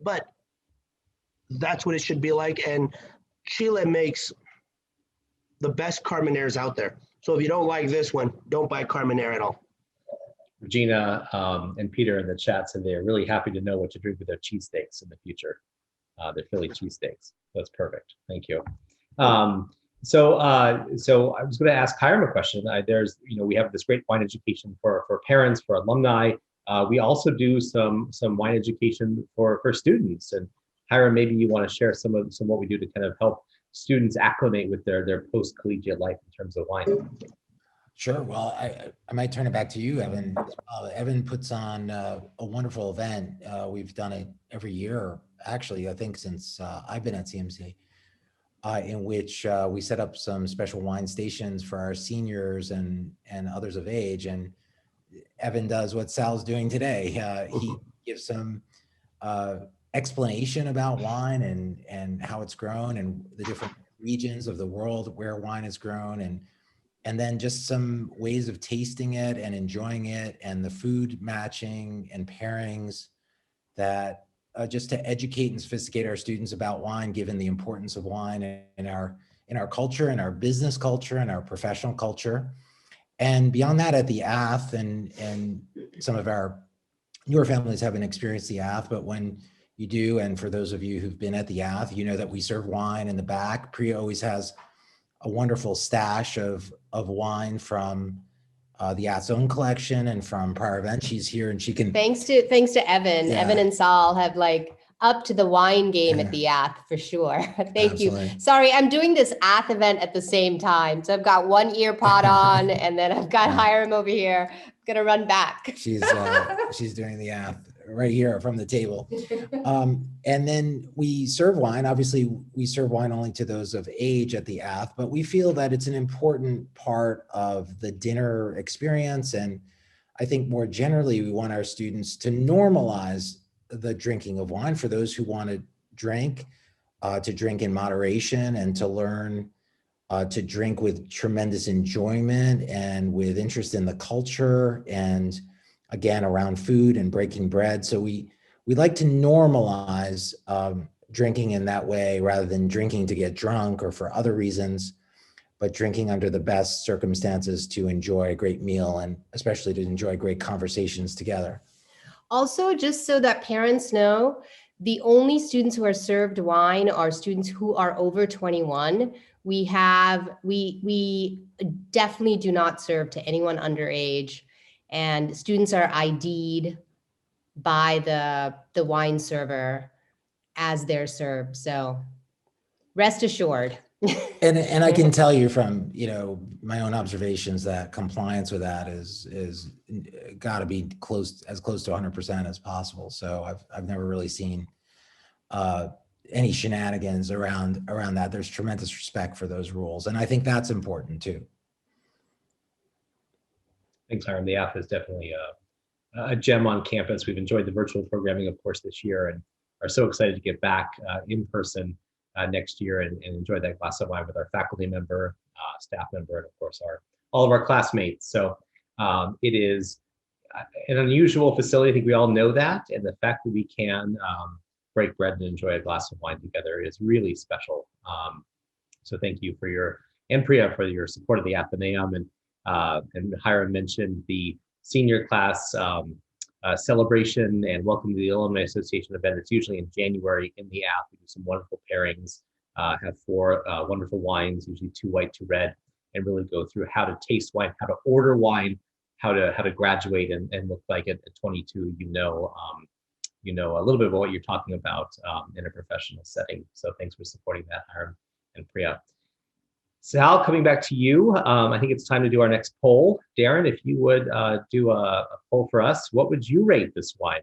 but that's what it should be like. And Chile makes the best Carmeneres out there. So if you don't like this one, don't buy Carmenere at all. Regina and Peter in the chat said they're really happy to know what to drink with their cheesesteaks in the future. Their Philly cheesesteaks. That's perfect. Thank you. So I was going to ask Hiram a question. We have this great wine education for parents, for alumni. We also do some wine education for students. And Hiram, maybe you want to share some what we do to kind of help students acclimate with their post-collegiate life in terms of wine. Sure. Well, I might turn it back to you, Evan. Evan puts on a wonderful event. We've done it every year, actually, I think since I've been at CMC, in which we set up some special wine stations for our seniors and others of age. And Evan does what Sal's doing today. He gives some explanation about wine and how it's grown and the different regions of the world where wine is grown, and then just some ways of tasting it and enjoying it, and the food matching and pairings that just to educate and sophisticate our students about wine, given the importance of wine in our culture, in our business culture, and our professional culture. And beyond that, at the Ath, and some of our newer families haven't experienced the Ath, but when you do, and for those of you who've been at the Ath, you know that we serve wine in the back. Priya always has a wonderful stash of wine from the Ath's own collection and from prior events. She's here and she can. Thanks to Evan. Yeah. Evan and Sal have up to the wine game at the Ath for sure. Thank you. Sorry, I'm doing this Ath event at the same time. So I've got one ear pod on and then I've got Hiram over here. I'm gonna run back. She's doing the Ath right here from the table. And then we serve wine. Obviously, we serve wine only to those of age at the Ath, but we feel that it's an important part of the dinner experience. And I think more generally, we want our students to normalize the drinking of wine for those who want to drink in moderation and to learn to drink with tremendous enjoyment and with interest in the culture and again around food and breaking bread. So we like to normalize drinking in that way rather than drinking to get drunk or for other reasons, but drinking under the best circumstances to enjoy a great meal and especially to enjoy great conversations together. Also, just so that parents know, the only students who are served wine are students who are over 21. We definitely do not serve to anyone underage, and students are ID'd by the wine server as they're served. So rest assured. And I can tell you from, my own observations that compliance with that is got to be as close to 100% as possible. So I've never really seen any shenanigans around that. There's tremendous respect for those rules, and I think that's important too. Thanks, Hiram. The app is definitely a gem on campus. We've enjoyed the virtual programming, of course, this year, and are so excited to get back in person next year and enjoy that glass of wine with our faculty member, staff member, and of course all of our classmates. So it is an unusual facility. I think we all know that, and the fact that we can break bread and enjoy a glass of wine together is really special. So thank you and Priya for your support of the Athenaeum, and Hiram mentioned the senior class celebration and welcome to the Alumni Association event. It's usually in January in the app. We do some wonderful pairings, have 4 wonderful wines, usually 2 white, 2 red, and really go through how to taste wine, how to order wine, how to graduate and look like at 22, you know a little bit about what you're talking about in a professional setting. So thanks for supporting that, Hiram and Priya. Sal, coming back to you, I think it's time to do our next poll. Darren, if you would do a poll for us, what would you rate this wine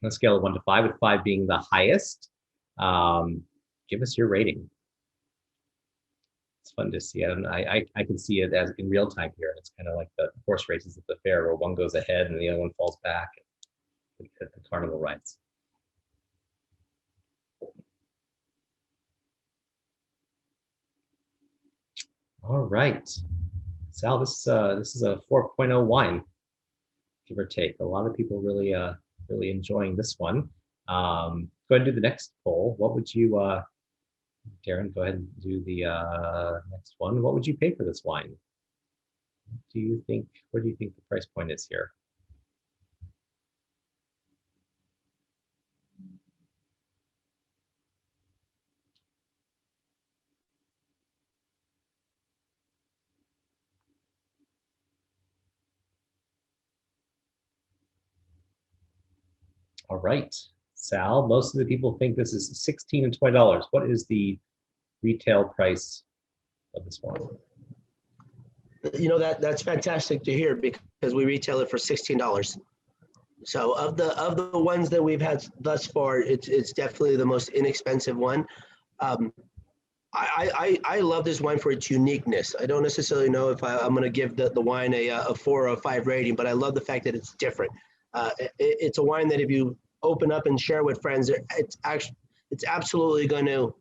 on a scale of 1 to 5, with 5 being the highest? Give us your rating. It's fun to see it, and I can see it as in real time here. It's kind of like the horse races at the fair where one goes ahead and the other one falls back at the carnival rides. All right, Sal, this is a 4.0 wine, give or take. A lot of people really enjoying this one. Go ahead and do the next poll. What would you, Darren, go ahead and do the next one. What would you pay for this wine? What do you think the price point is here? All right, Sal, most of the people think this is $16 and $20. What is the retail price of this wine? That's fantastic to hear, because we retail it for $16. So of the ones that we've had thus far, it's definitely the most inexpensive one. I love this wine for its uniqueness. I don't necessarily know if I'm going to give the wine a 4 or a 5 rating, but I love the fact that it's different. It's a wine that if you open up and share with friends, it's absolutely going to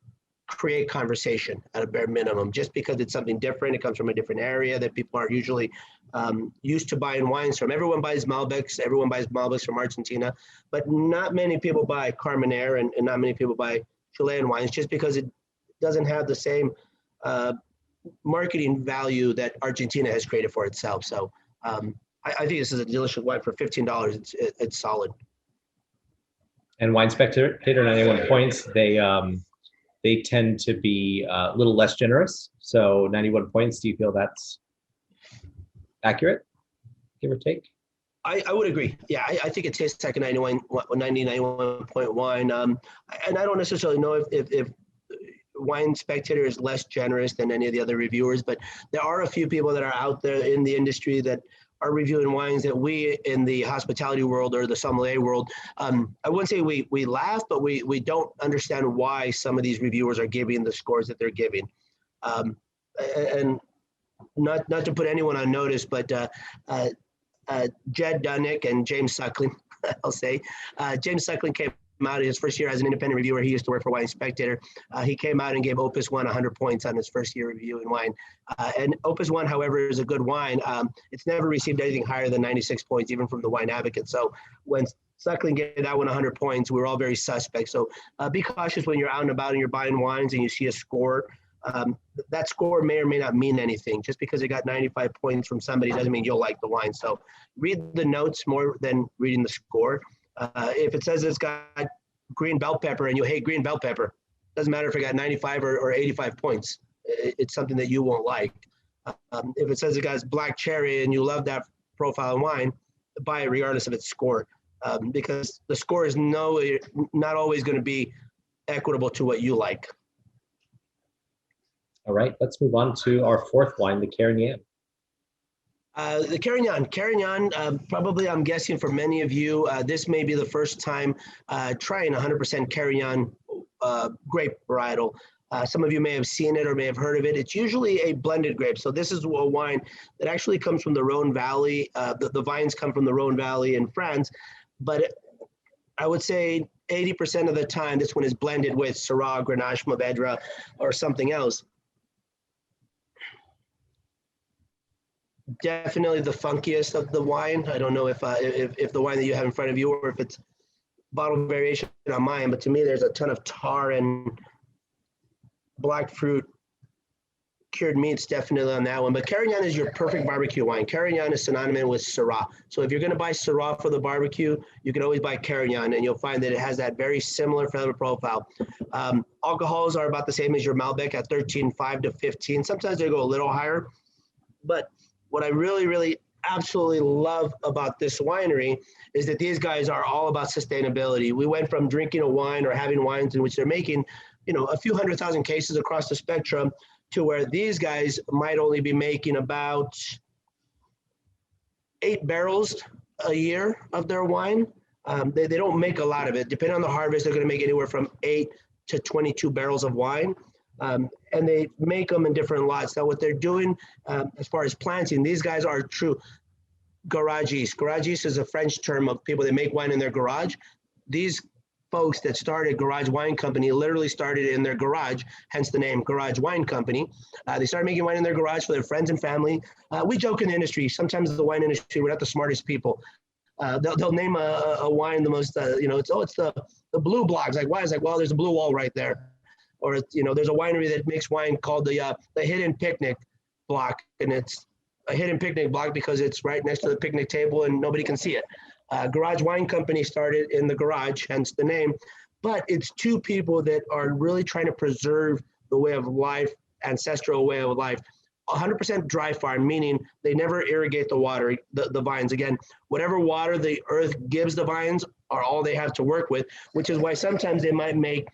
create conversation at a bare minimum, just because it's something different. It comes from a different area that people aren't usually used to buying wines from. Everyone buys Malbecs. Everyone buys Malbecs from Argentina, but not many people buy Carmenere and not many people buy Chilean wines, just because it doesn't have the same marketing value that Argentina has created for itself. So I think this is a delicious wine for $15. It's solid. And Wine Spectator, 91 points. They tend to be a little less generous. So 91 points. Do you feel that's accurate, give or take? I would agree. Yeah, I think it tastes like a 91 point wine. And I don't necessarily know if Wine Spectator is less generous than any of the other reviewers, but there are a few people that are out there in the industry that are reviewing wines that we in the hospitality world or the sommelier world, I wouldn't say we laugh, but we don't understand why some of these reviewers are giving the scores that they're giving. And not to put anyone on notice, but Jed Dunnick and James Suckling, I'll say. James Suckling came out his first year as an independent reviewer. He used to work for Wine Spectator. He came out and gave Opus One 100 points on his first year review in wine. And Opus One, however, is a good wine. It's never received anything higher than 96 points, even from the Wine Advocate. So when Suckling gave that one 100 points, we were all very suspect. So be cautious when you're out and about and you're buying wines and you see a score. That score may or may not mean anything. Just because it got 95 points from somebody doesn't mean you'll like the wine. So read the notes more than reading the score. If it says it's got green bell pepper and you hate green bell pepper, doesn't matter if it got 95 or 85 points. It's something that you won't like. If it says it got black cherry and you love that profile in wine, buy it regardless of its score, because the score is not always going to be equitable to what you like. All right, let's move on to our fourth wine, the Carignan. The Carignan, probably I'm guessing for many of you, this may be the first time trying 100% Carignan grape varietal. Some of you may have seen it or may have heard of it. It's usually a blended grape. So this is a wine that actually comes from the Rhone Valley. The vines come from the Rhone Valley in France, but I would say 80% of the time, this one is blended with Syrah, Grenache, Mourvedre, or something else. Definitely the funkiest of the wine. I don't know if the wine that you have in front of you or if it's bottle variation on mine, but to me there's a ton of tar and black fruit cured meats definitely on that one. But Carignan is your perfect barbecue wine. Carignan is synonymous with Syrah. So if you're going to buy Syrah for the barbecue, you can always buy Carignan and you'll find that it has that very similar flavor profile. Alcohols are about the same as your Malbec at 13.5 to 15. Sometimes they go a little higher, but what I really, really absolutely love about this winery is that these guys are all about sustainability. We went from drinking a wine or having wines in which they're making, a few 100,000 cases across the spectrum to where these guys might only be making about 8 barrels a year of their wine. They don't make a lot of it. Depending on the harvest, they're going to make anywhere from 8 to 22 barrels of wine. And they make them in different lots. Now, what they're doing as far as planting, these guys are true garages. Garages is a French term of people that make wine in their garage. These folks that started Garage Wine Company literally started in their garage, hence the name Garage Wine Company. They started making wine in their garage for their friends and family. We joke in the industry, sometimes the wine industry, we're not the smartest people. They'll name a wine the most, it's the blue block. It's like, why? It's like, well, there's a blue wall right there. Or, there's a winery that makes wine called the Hidden Picnic Block. And it's a hidden picnic block because it's right next to the picnic table and nobody can see it. Garage Wine Company started in the garage, hence the name. But it's two people that are really trying to preserve the way of life, ancestral way of life. 100% dry farm, meaning they never irrigate the water, the vines. Again, whatever water the earth gives the vines are all they have to work with, which is why sometimes they might make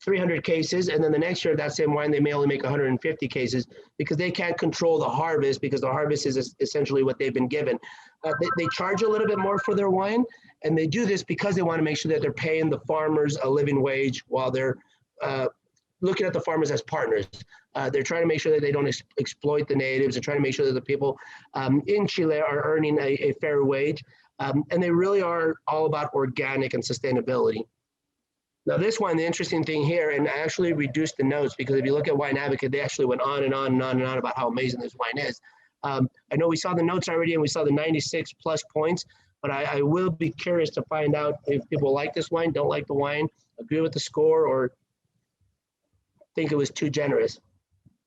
300 cases, and then the next year that same wine they may only make 150 cases because they can't control the harvest, because the harvest is essentially what they've been given. They charge a little bit more for their wine, and they do this because they want to make sure that they're paying the farmers a living wage while they're looking at the farmers as partners. They're trying to make sure that they don't exploit the natives. They're trying to make sure that the people in Chile are earning a fair wage, and they really are all about organic and sustainability. Now this one, the interesting thing here, and I actually reduced the notes because if you look at Wine Advocate, they actually went on and on and on and on about how amazing this wine is. I know we saw the notes already and we saw the 96 plus points, but I will be curious to find out if people like this wine, don't like the wine, agree with the score, or think it was too generous.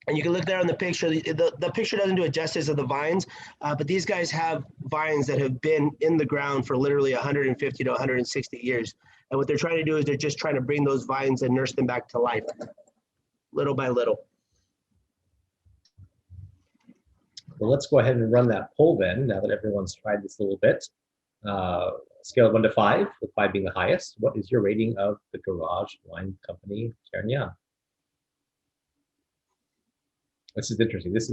And you can look there on the picture. The picture doesn't do it justice of the vines, but these guys have vines that have been in the ground for literally 150 to 160 years. And what they're trying to do is they're just trying to bring those vines and nurse them back to life, little by little. Well, let's go ahead and run that poll then, now that everyone's tried this a little bit. Scale of 1 to 5, with 5 being the highest. What is your rating of the Garage Wine Company Carignan? This is interesting. This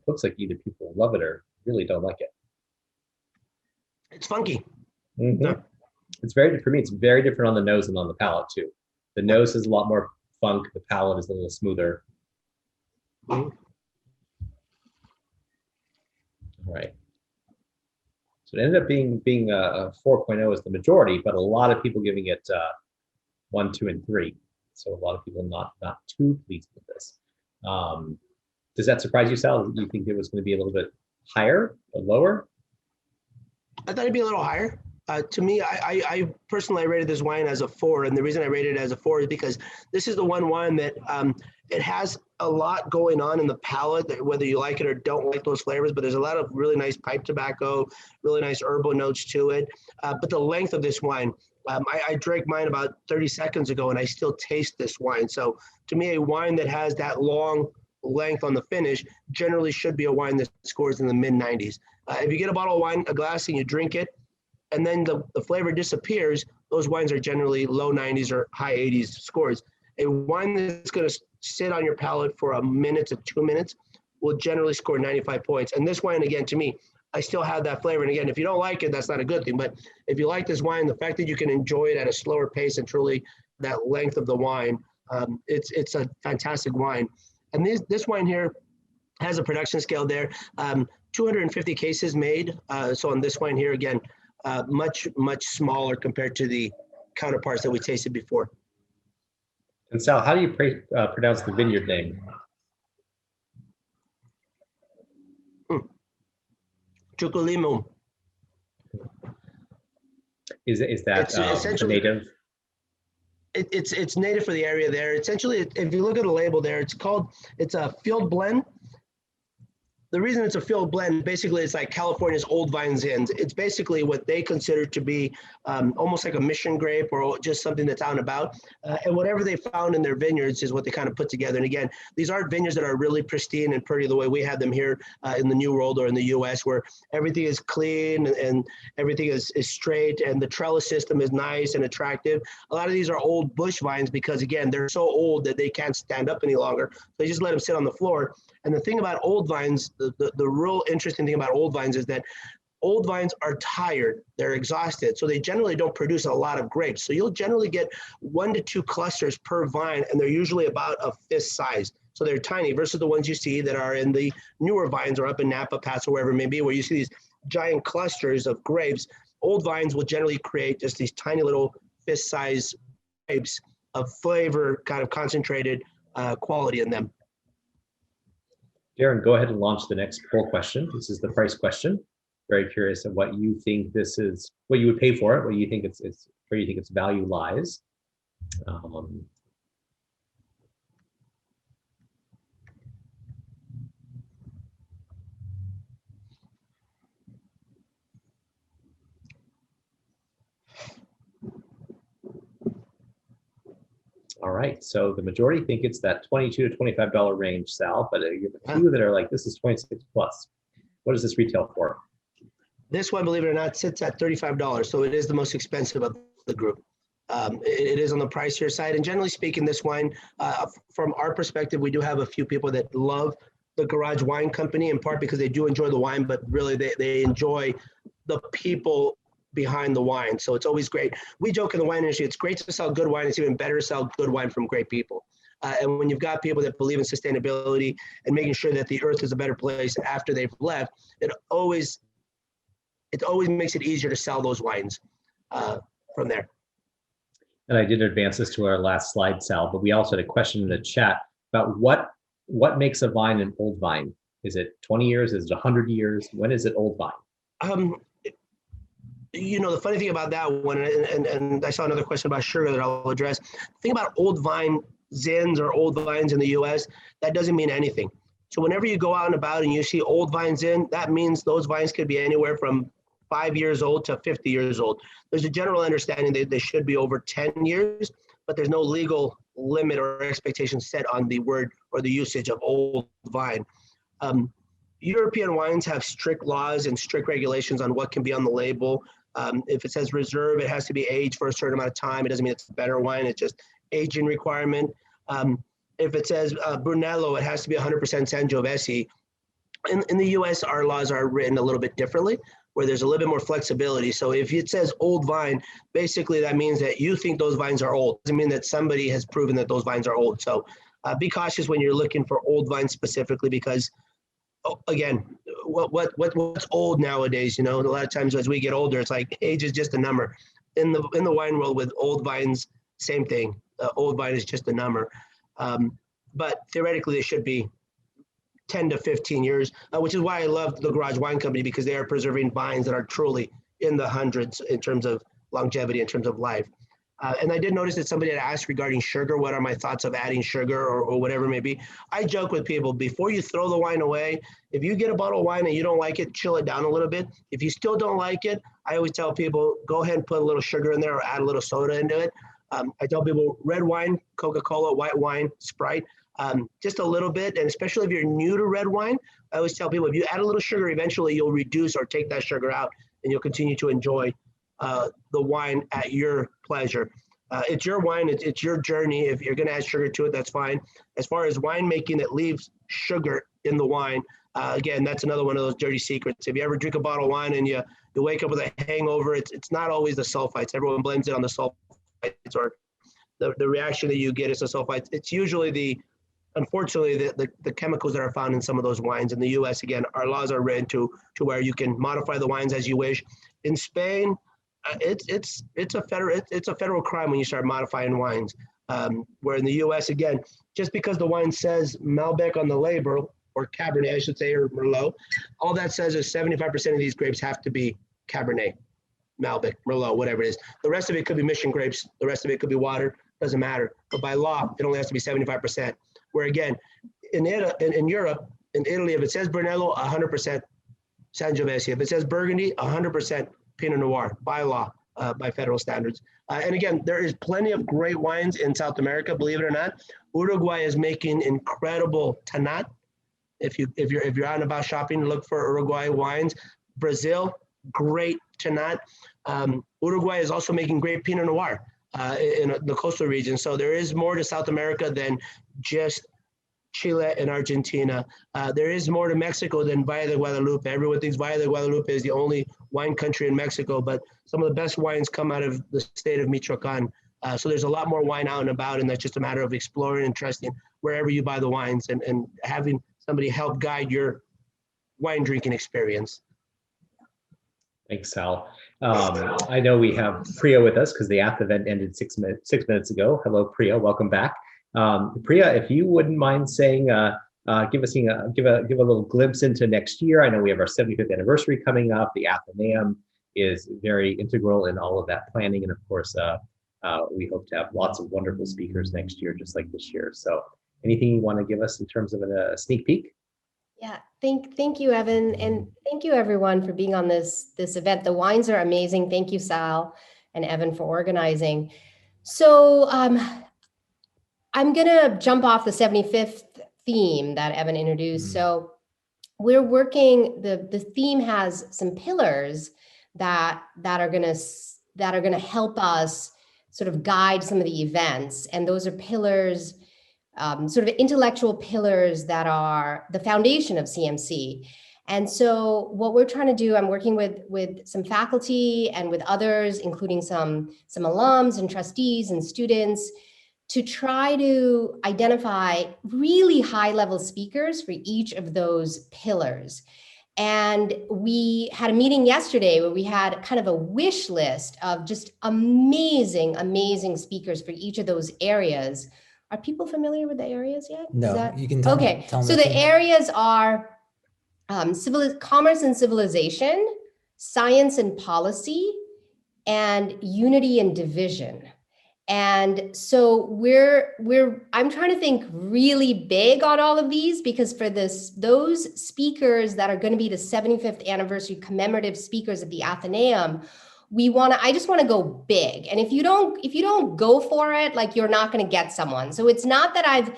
looks like either people love it or really don't like it. It's funky. Mm-hmm. Yeah. It's for me, it's very different on the nose and on the palate too. The nose is a lot more funk. The palate is a little smoother. Mm-hmm. All right. So it ended up being a 4.0 as the majority, but a lot of people giving it 1, 2, and 3. So a lot of people not too pleased with this. Does that surprise you, Sal? Do you think it was going to be a little bit higher or lower? I thought it'd be a little higher. To me, I personally rated this wine as a 4, and the reason I rated it as a 4 is because this is the one wine that it has a lot going on in the palate, whether you like it or don't like those flavors, but there's a lot of really nice pipe tobacco, really nice herbal notes to it. But the length of this wine, I drank mine about 30 seconds ago, and I still taste this wine. So to me, a wine that has that long length on the finish generally should be a wine that scores in the mid-90s. If you get a bottle of wine, a glass, and you drink it, and then the flavor disappears, those wines are generally low 90s or high 80s scores. A wine that's going to sit on your palate for a minute to 2 minutes will generally score 95 points. And this wine, again, to me, I still have that flavor. And again, if you don't like it, that's not a good thing. But if you like this wine, the fact that you can enjoy it at a slower pace and truly that length of the wine, it's a fantastic wine. And this wine here has a production scale there, 250 cases made. So on this wine here, again, much smaller compared to the counterparts that we tasted before. And Sal, how do you pronounce the vineyard name? Chuculimu. Is that native? It's native for the area there. Essentially, if you look at the label there, it's a field blend. The reason it's a field blend, basically, it's like California's old vine zins. It's basically what they consider to be almost like a mission grape or just something that's out and about. And whatever they found in their vineyards is what they kind of put together. And again, these aren't vineyards that are really pristine and pretty the way we have them here in the New World or in the US, where everything is clean and everything is straight and the trellis system is nice and attractive. A lot of these are old bush vines because, again, they're so old that they can't stand up any longer. They just let them sit on the floor. And the thing about old vines, the real interesting thing about old vines is that old vines are tired, they're exhausted, so they generally don't produce a lot of grapes. So you'll generally get 1 to 2 clusters per vine, and they're usually about a fist size. So they're tiny versus the ones you see that are in the newer vines or up in Napa Pass or wherever it may be, where you see these giant clusters of grapes. Old vines will generally create just these tiny little fist size grapes of flavor, kind of concentrated quality in them. Darren, go ahead and launch the next poll question. This is the price question. Very curious of what you think this is, what you would pay for it, what you think where you think its value lies. All right, so the majority think it's that $22 to $25 range, Sal, but you have a few that are like, this is 26 plus. What does this retail for? This one, believe it or not, sits at $35, so it is the most expensive of the group. It is on the pricier side, and generally speaking, this wine, from our perspective, we do have a few people that love the Garage Wine Company, in part because they do enjoy the wine, but really they enjoy the people behind the wine. So it's always great. We joke in the wine industry, it's great to sell good wine. It's even better to sell good wine from great people. And when you've got people that believe in sustainability and making sure that the earth is a better place after they've left, it always makes it easier to sell those wines from there. And I did advance this to our last slide, Sal, but we also had a question in the chat about what makes a vine an old vine? Is it 20 years? Is it 100 years? When is it old vine? You know, the funny thing about that one, and I saw another question about sugar that I'll address. The thing about old vine zins or old vines in the US, that doesn't mean anything. So whenever you go out and about and you see old vines in, that means those vines could be anywhere from 5 years old to 50 years old. There's a general understanding that they should be over 10 years, but there's no legal limit or expectation set on the word or the usage of old vine. European wines have strict laws and strict regulations on what can be on the label. If it says reserve, it has to be aged for a certain amount of time. It doesn't mean it's a better wine, it's just aging requirement. If it says Brunello, it has to be 100% Sangiovese. In the US, our laws are written a little bit differently, where there's a little bit more flexibility. So if it says old vine, basically that means that you think those vines are old. It doesn't mean that somebody has proven that those vines are old. So be cautious when you're looking for old vines specifically, because again, what's old nowadays. You know, a lot of times as we get older, it's like age is just a number. In the wine world with old vines, same thing. Old vine is just a number. But theoretically, it should be 10 to 15 years, which is why I love the Garage Wine Company, because they are preserving vines that are truly in the hundreds in terms of longevity, in terms of life. And I did notice that somebody had asked regarding sugar, what are my thoughts of adding sugar or whatever it may be. I joke with people, before you throw the wine away, if you get a bottle of wine and you don't like it, chill it down a little bit. If you still don't like it, I always tell people, go ahead and put a little sugar in there or add a little soda into it. I tell people red wine, Coca-Cola, white wine, Sprite, just a little bit. And especially if you're new to red wine, I always tell people, if you add a little sugar, eventually you'll reduce or take that sugar out and you'll continue to enjoy the wine at your pleasure. It's your wine, it's your journey. If you're gonna add sugar to it, that's fine. As far as winemaking that leaves sugar in the wine, again, that's another one of those dirty secrets. If you ever drink a bottle of wine and you wake up with a hangover, it's not always the sulfites. Everyone blends it on the sulfites, or the reaction that you get is the sulfites. It's usually unfortunately, the chemicals that are found in some of those wines. In the U.S., again, our laws are written to where you can modify the wines as you wish. In Spain, it's a federal crime when you start modifying wines. Where in the U.S., again, just because the wine says Malbec on the label, or Cabernet, I should say, or Merlot, all that says is 75% of these grapes have to be Cabernet, Malbec, Merlot, whatever it is. The rest of it could be mission grapes. The rest of it could be water. Doesn't matter. But by law, it only has to be 75%. Where again, in Europe, in Italy, if it says Brunello, 100% Sangiovese. If it says Burgundy, 100% Pinot Noir by law, by federal standards. And again, there is plenty of great wines in South America, believe it or not. Uruguay is making incredible Tanat. If you're out and about shopping, look for Uruguay wines. Brazil, great Tanat. Uruguay is also making great Pinot Noir in the coastal region. So there is more to South America than just Chile and Argentina. There is more to Mexico than Valle de Guadalupe. Everyone thinks Valle de Guadalupe is the only wine country in Mexico, but some of the best wines come out of the state of Michoacan. So there's a lot more wine out and about, and that's just a matter of exploring and trusting wherever you buy the wines and having somebody help guide your wine drinking experience. Thanks, Sal. I know we have Priya with us because the app event ended 6 minutes ago. Hello, Priya. Welcome back. Priya, if you wouldn't mind saying, give a little glimpse into next year. I know we have our 75th anniversary coming up. The Athenaeum is very integral in all of that planning, and of course, we hope to have lots of wonderful speakers next year, just like this year. So, anything you want to give us in terms of a sneak peek? Yeah, thank you, Evan, and thank you everyone for being on this event. The wines are amazing. Thank you, Sal and Evan, for organizing. So I'm gonna jump off the 75th theme that Evan introduced. So we're working. The theme has some pillars that are gonna help us sort of guide some of the events, and those are pillars. Sort of intellectual pillars that are the foundation of CMC. And so what we're trying to do, I'm working with some faculty and with others, including some alums and trustees and students, to try to identify really high-level speakers for each of those pillars. And we had a meeting yesterday where we had kind of a wish list of just amazing, amazing speakers for each of those areas. Are people familiar with the areas yet? No, you can tell me. Tell so the areas are commerce and civilization, science and policy, and unity and division. And so I'm trying to think really big on all of these, because for those speakers that are going to be the 75th anniversary commemorative speakers at the Athenaeum, I just want to go big. And if you don't go for it, like, you're not going to get someone. So it's not that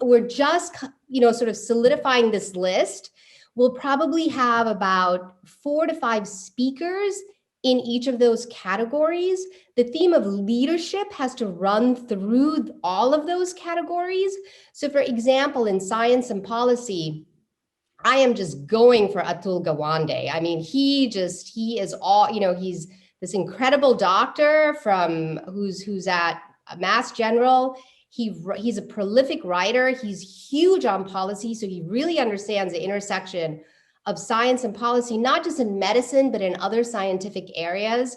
we're just, sort of solidifying this list. We'll probably have about 4 to 5 speakers in each of those categories. The theme of leadership has to run through all of those categories. So for example, in science and policy, I am just going for Atul Gawande. I mean, he is all, he's this incredible doctor who's at Mass General. He's a prolific writer. He's huge on policy. So he really understands the intersection science and policy, not just in medicine, but in other scientific areas.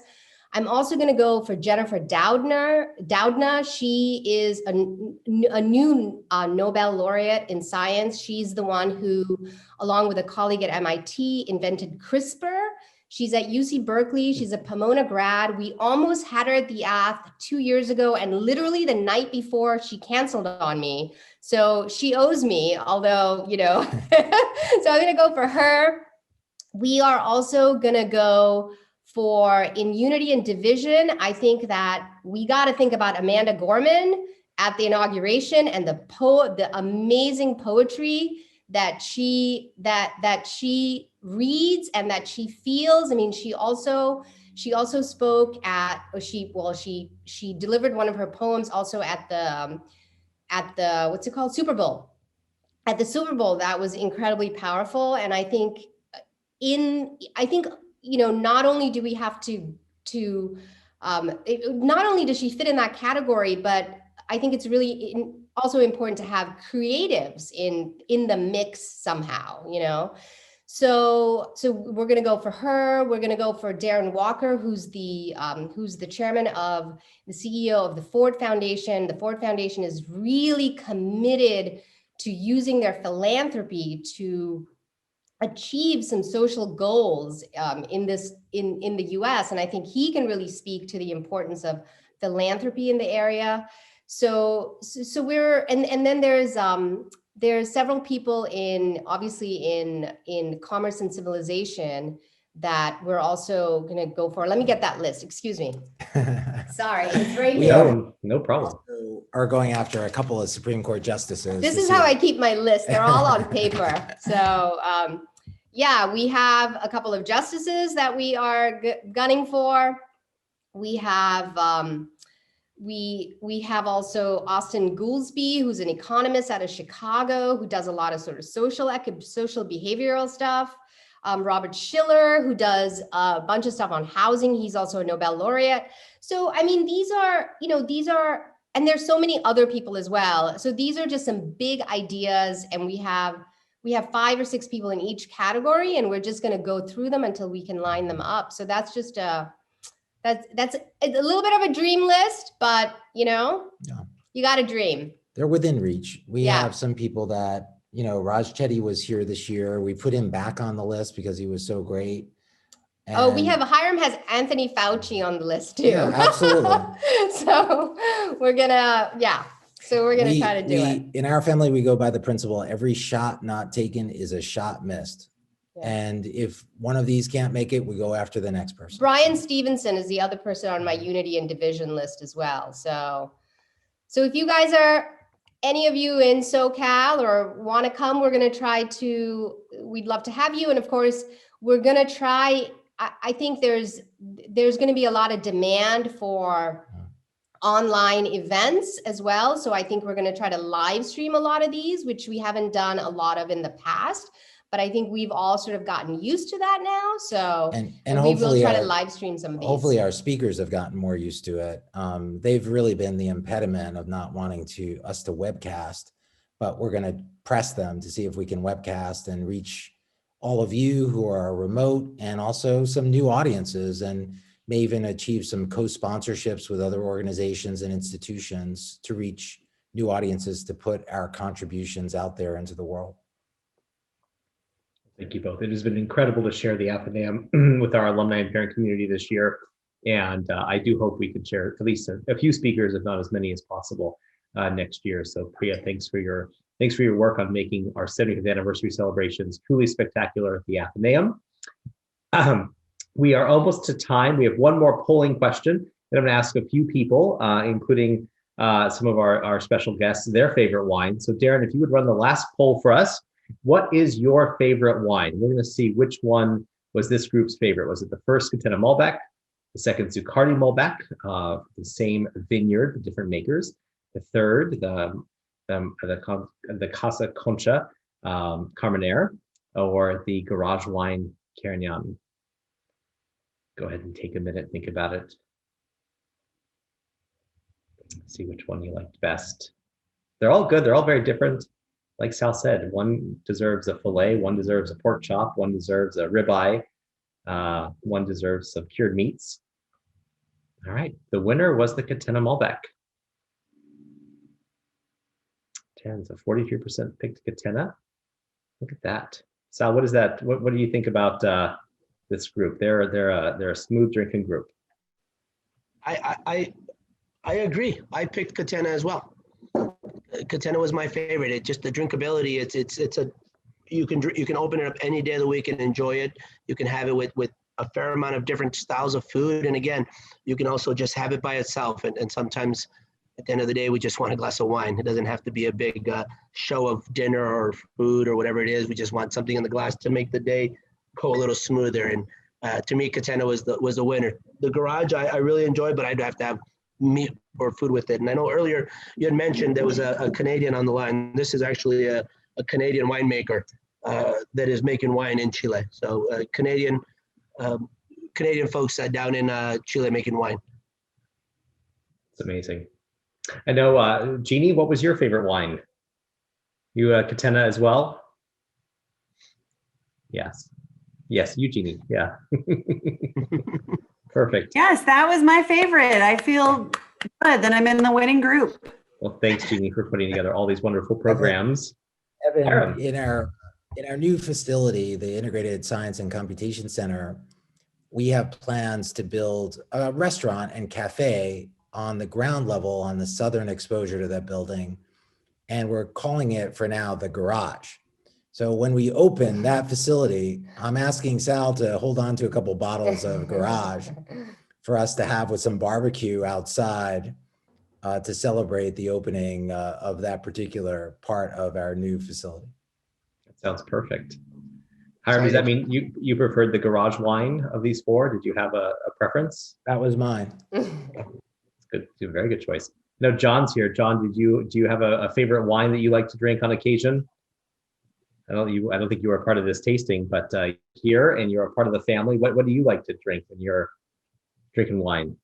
I'm also going to go for Jennifer Doudna. She is a new Nobel laureate in science. She's the one who, along with a colleague at MIT, invented CRISPR. She's at UC Berkeley. She's a Pomona grad. We almost had her at the Ath 2 years ago, and literally the night before, she canceled on me. So she owes me, although, you know, so I'm going to go for her. We are also going to go for in unity and division. I think that we got to think about Amanda Gorman at the inauguration and the amazing poetry that she reads and that she feels. I mean, she also spoke at, she delivered one of her poems also at the what's it called, Super Bowl. At the Super Bowl, that was incredibly powerful. And I think you know, not only do we have not only does she fit in that category, but I think it's really also important to have creatives in the mix somehow, you know? So we're going to go for her. We're going to go for Darren Walker, who's the chairman of the CEO of the Ford Foundation. The Ford Foundation is really committed to using their philanthropy to achieve some social goals in the US. And I think he can really speak to the importance of philanthropy in the area. So we're, and then there's several people in commerce and civilization that we're also going to go for. Let me get that list. Excuse me. Sorry, it's right here. No problem. Are going after a couple of Supreme Court justices. This is how I keep my list. They're all on paper. So yeah, we have a couple of justices that we are gunning for. We have we have also Austin Goolsbee, who's an economist out of Chicago, who does a lot of sort of social behavioral stuff. Robert Schiller, who does a bunch of stuff on housing. He's also a Nobel laureate. So, I mean, these are, and there's so many other people as well. So these are just some big ideas, and we have 5 or 6 people in each category, and we're just going to go through them until we can line them up. So that's just that's a little bit of a dream list, but you got to dream. They're within reach. We have some people that, Raj Chetty was here this year. We put him back on the list because he was so great. And Hiram has Anthony Fauci on the list too. Yeah, absolutely. So we're gonna, try to do it. In our family, we go by the principle, every shot not taken is a shot missed. Yeah. And if one of these can't make it, we go after the next person. Brian Stevenson is the other person on my unity and division list as well. So if you guys are, any of you in SoCal or want to come, we'd love to have you. And of course, we're going to try, I think there's going to be a lot of demand for online events as well. So I think we're going to try to live stream a lot of these, which we haven't done a lot of in the past. But I think we've all sort of gotten used to that now. So and we will try to live stream some of these. Hopefully our speakers have gotten more used to it. They've really been the impediment of not wanting us to webcast, but we're going to press them to see if we can webcast and reach all of you who are remote, and also some new audiences, and may even achieve some co-sponsorships with other organizations and institutions to reach new audiences to put our contributions out there into the world. Thank you both. It has been incredible to share the Athenaeum with our alumni and parent community this year. And I do hope we can share at least a few speakers, if not as many as possible, next year. So Priya, thanks for your work on making our 70th anniversary celebrations truly spectacular at the Athenaeum. We are almost to time. We have one more polling question that I'm going to ask a few people, including some of our special guests, their favorite wine. So Darren, if you would run the last poll for us. What is your favorite wine? We're going to see which one was this group's favorite. Was it the first Catena Malbec, the second Zuccardi Malbec, the same vineyard, the different makers, the third, the Casa Concha Carmenere, or the Garage Wine Carignani? Go ahead and take a minute, think about it. See which one you liked best. They're all good. They're all very different. like Sal said, one deserves a filet, one deserves a pork chop, one deserves a ribeye, one deserves some cured meats. All right, the winner was the Catena Malbec. 10, so 43% picked Catena. Look at that. Sal, what is that? What do you think about this group? They're a smooth drinking group. I agree. I picked Catena as well. Catena was my favorite. It just the drinkability. It's a you can open it up any day of the week and enjoy it. You can have it with a fair amount of different styles of food, and again, you can also just have it by itself. And sometimes at the end of the day, we just want a glass of wine. It doesn't have to be a big show of dinner or food or whatever it is. We just want something in the glass to make the day go a little smoother. And to me, Catena was the winner. The Garage I really enjoyed, but I'd have to have meat or food with it. And I know earlier you had mentioned there was a Canadian on the line. This is actually a Canadian winemaker that is making wine in Chile. So Canadian folks down in Chile making wine. It's amazing. I know, Jeannie, what was your favorite wine? You Catena as well? Yes, you, Jeannie. Yeah. Perfect. Yes, that was my favorite. I feel good that I'm in the winning group. Well, thanks, Jeannie, for putting together all these wonderful programs. Evan, in our new facility, the Integrated Science and Computation Center, we have plans to build a restaurant and cafe on the ground level on the southern exposure to that building. And we're calling it for now the Garage. So when we open that facility, I'm asking Sal to hold on to a couple bottles of Garage for us to have with some barbecue outside to celebrate the opening of that particular part of our new facility. That sounds perfect. Hiram, does that mean you preferred the Garage wine of these four? Did you have a preference? That was mine. Good, very good choice. No, John's here. John, do you have a favorite wine that you like to drink on occasion? I don't think you are part of this tasting, but here, and you're a part of the family. What do you like to drink when you're drinking wine?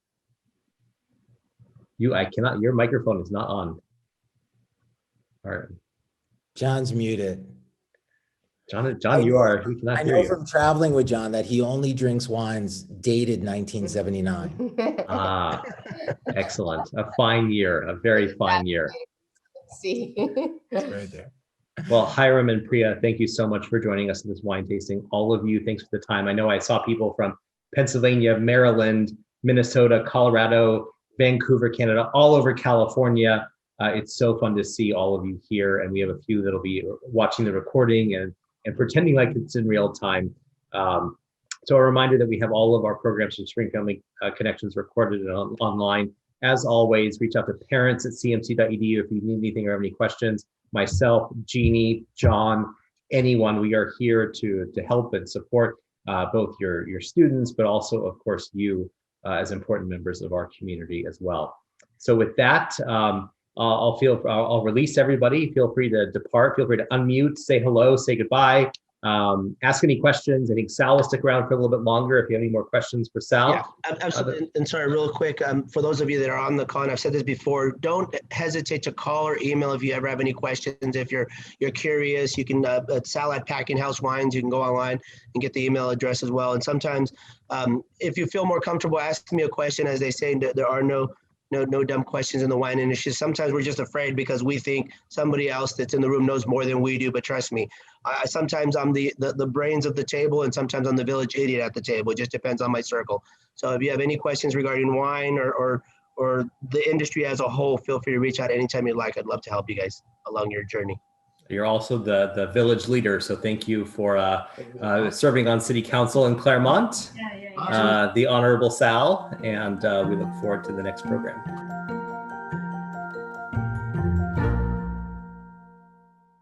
Your microphone is not on. All right. John's muted. John, we cannot I hear know you. from traveling with John that he only drinks wines dated 1979. Ah, excellent. A fine year, a very fine year. See. It's right there. Well, Hiram and Priya, thank you so much for joining us in this wine tasting. All of you, thanks for the time. I know I saw people from Pennsylvania, Maryland, Minnesota, Colorado, Vancouver, Canada, all over California. It's so fun to see all of you here, and we have a few that'll be watching the recording and pretending like it's in real time. So a reminder that we have all of our programs from Spring Family Connections recorded and online. As always, reach out to parents@cmc.edu if you need anything or have any questions. Myself, Jeannie, John, anyone, we are here to help and support both your students, but also, of course, you as important members of our community as well. So with that, I'll release everybody. Feel free to depart. Feel free to unmute, say hello, say goodbye, ask any questions. I think Sal will stick around for a little bit longer if you have any more questions for Sal. Yeah, absolutely. And sorry, real quick, for those of you that are on the con, I've said this before, don't hesitate to call or email if you ever have any questions. If you're curious, you can, at Sal at Packing House Wines, you can go online and get the email address as well. And sometimes if you feel more comfortable asking me a question, as they say, there are no dumb questions in the wine industry. Sometimes we're just afraid because we think somebody else that's in the room knows more than we do. But trust me, sometimes I'm the brains of the table, and sometimes I'm the village idiot at the table. It just depends on my circle. So if you have any questions regarding wine or the industry as a whole, feel free to reach out anytime you'd like. I'd love to help you guys along your journey. You're also the village leader, so thank you for serving on City Council in Claremont. Awesome. The Honorable Sal, and we look forward to the next program.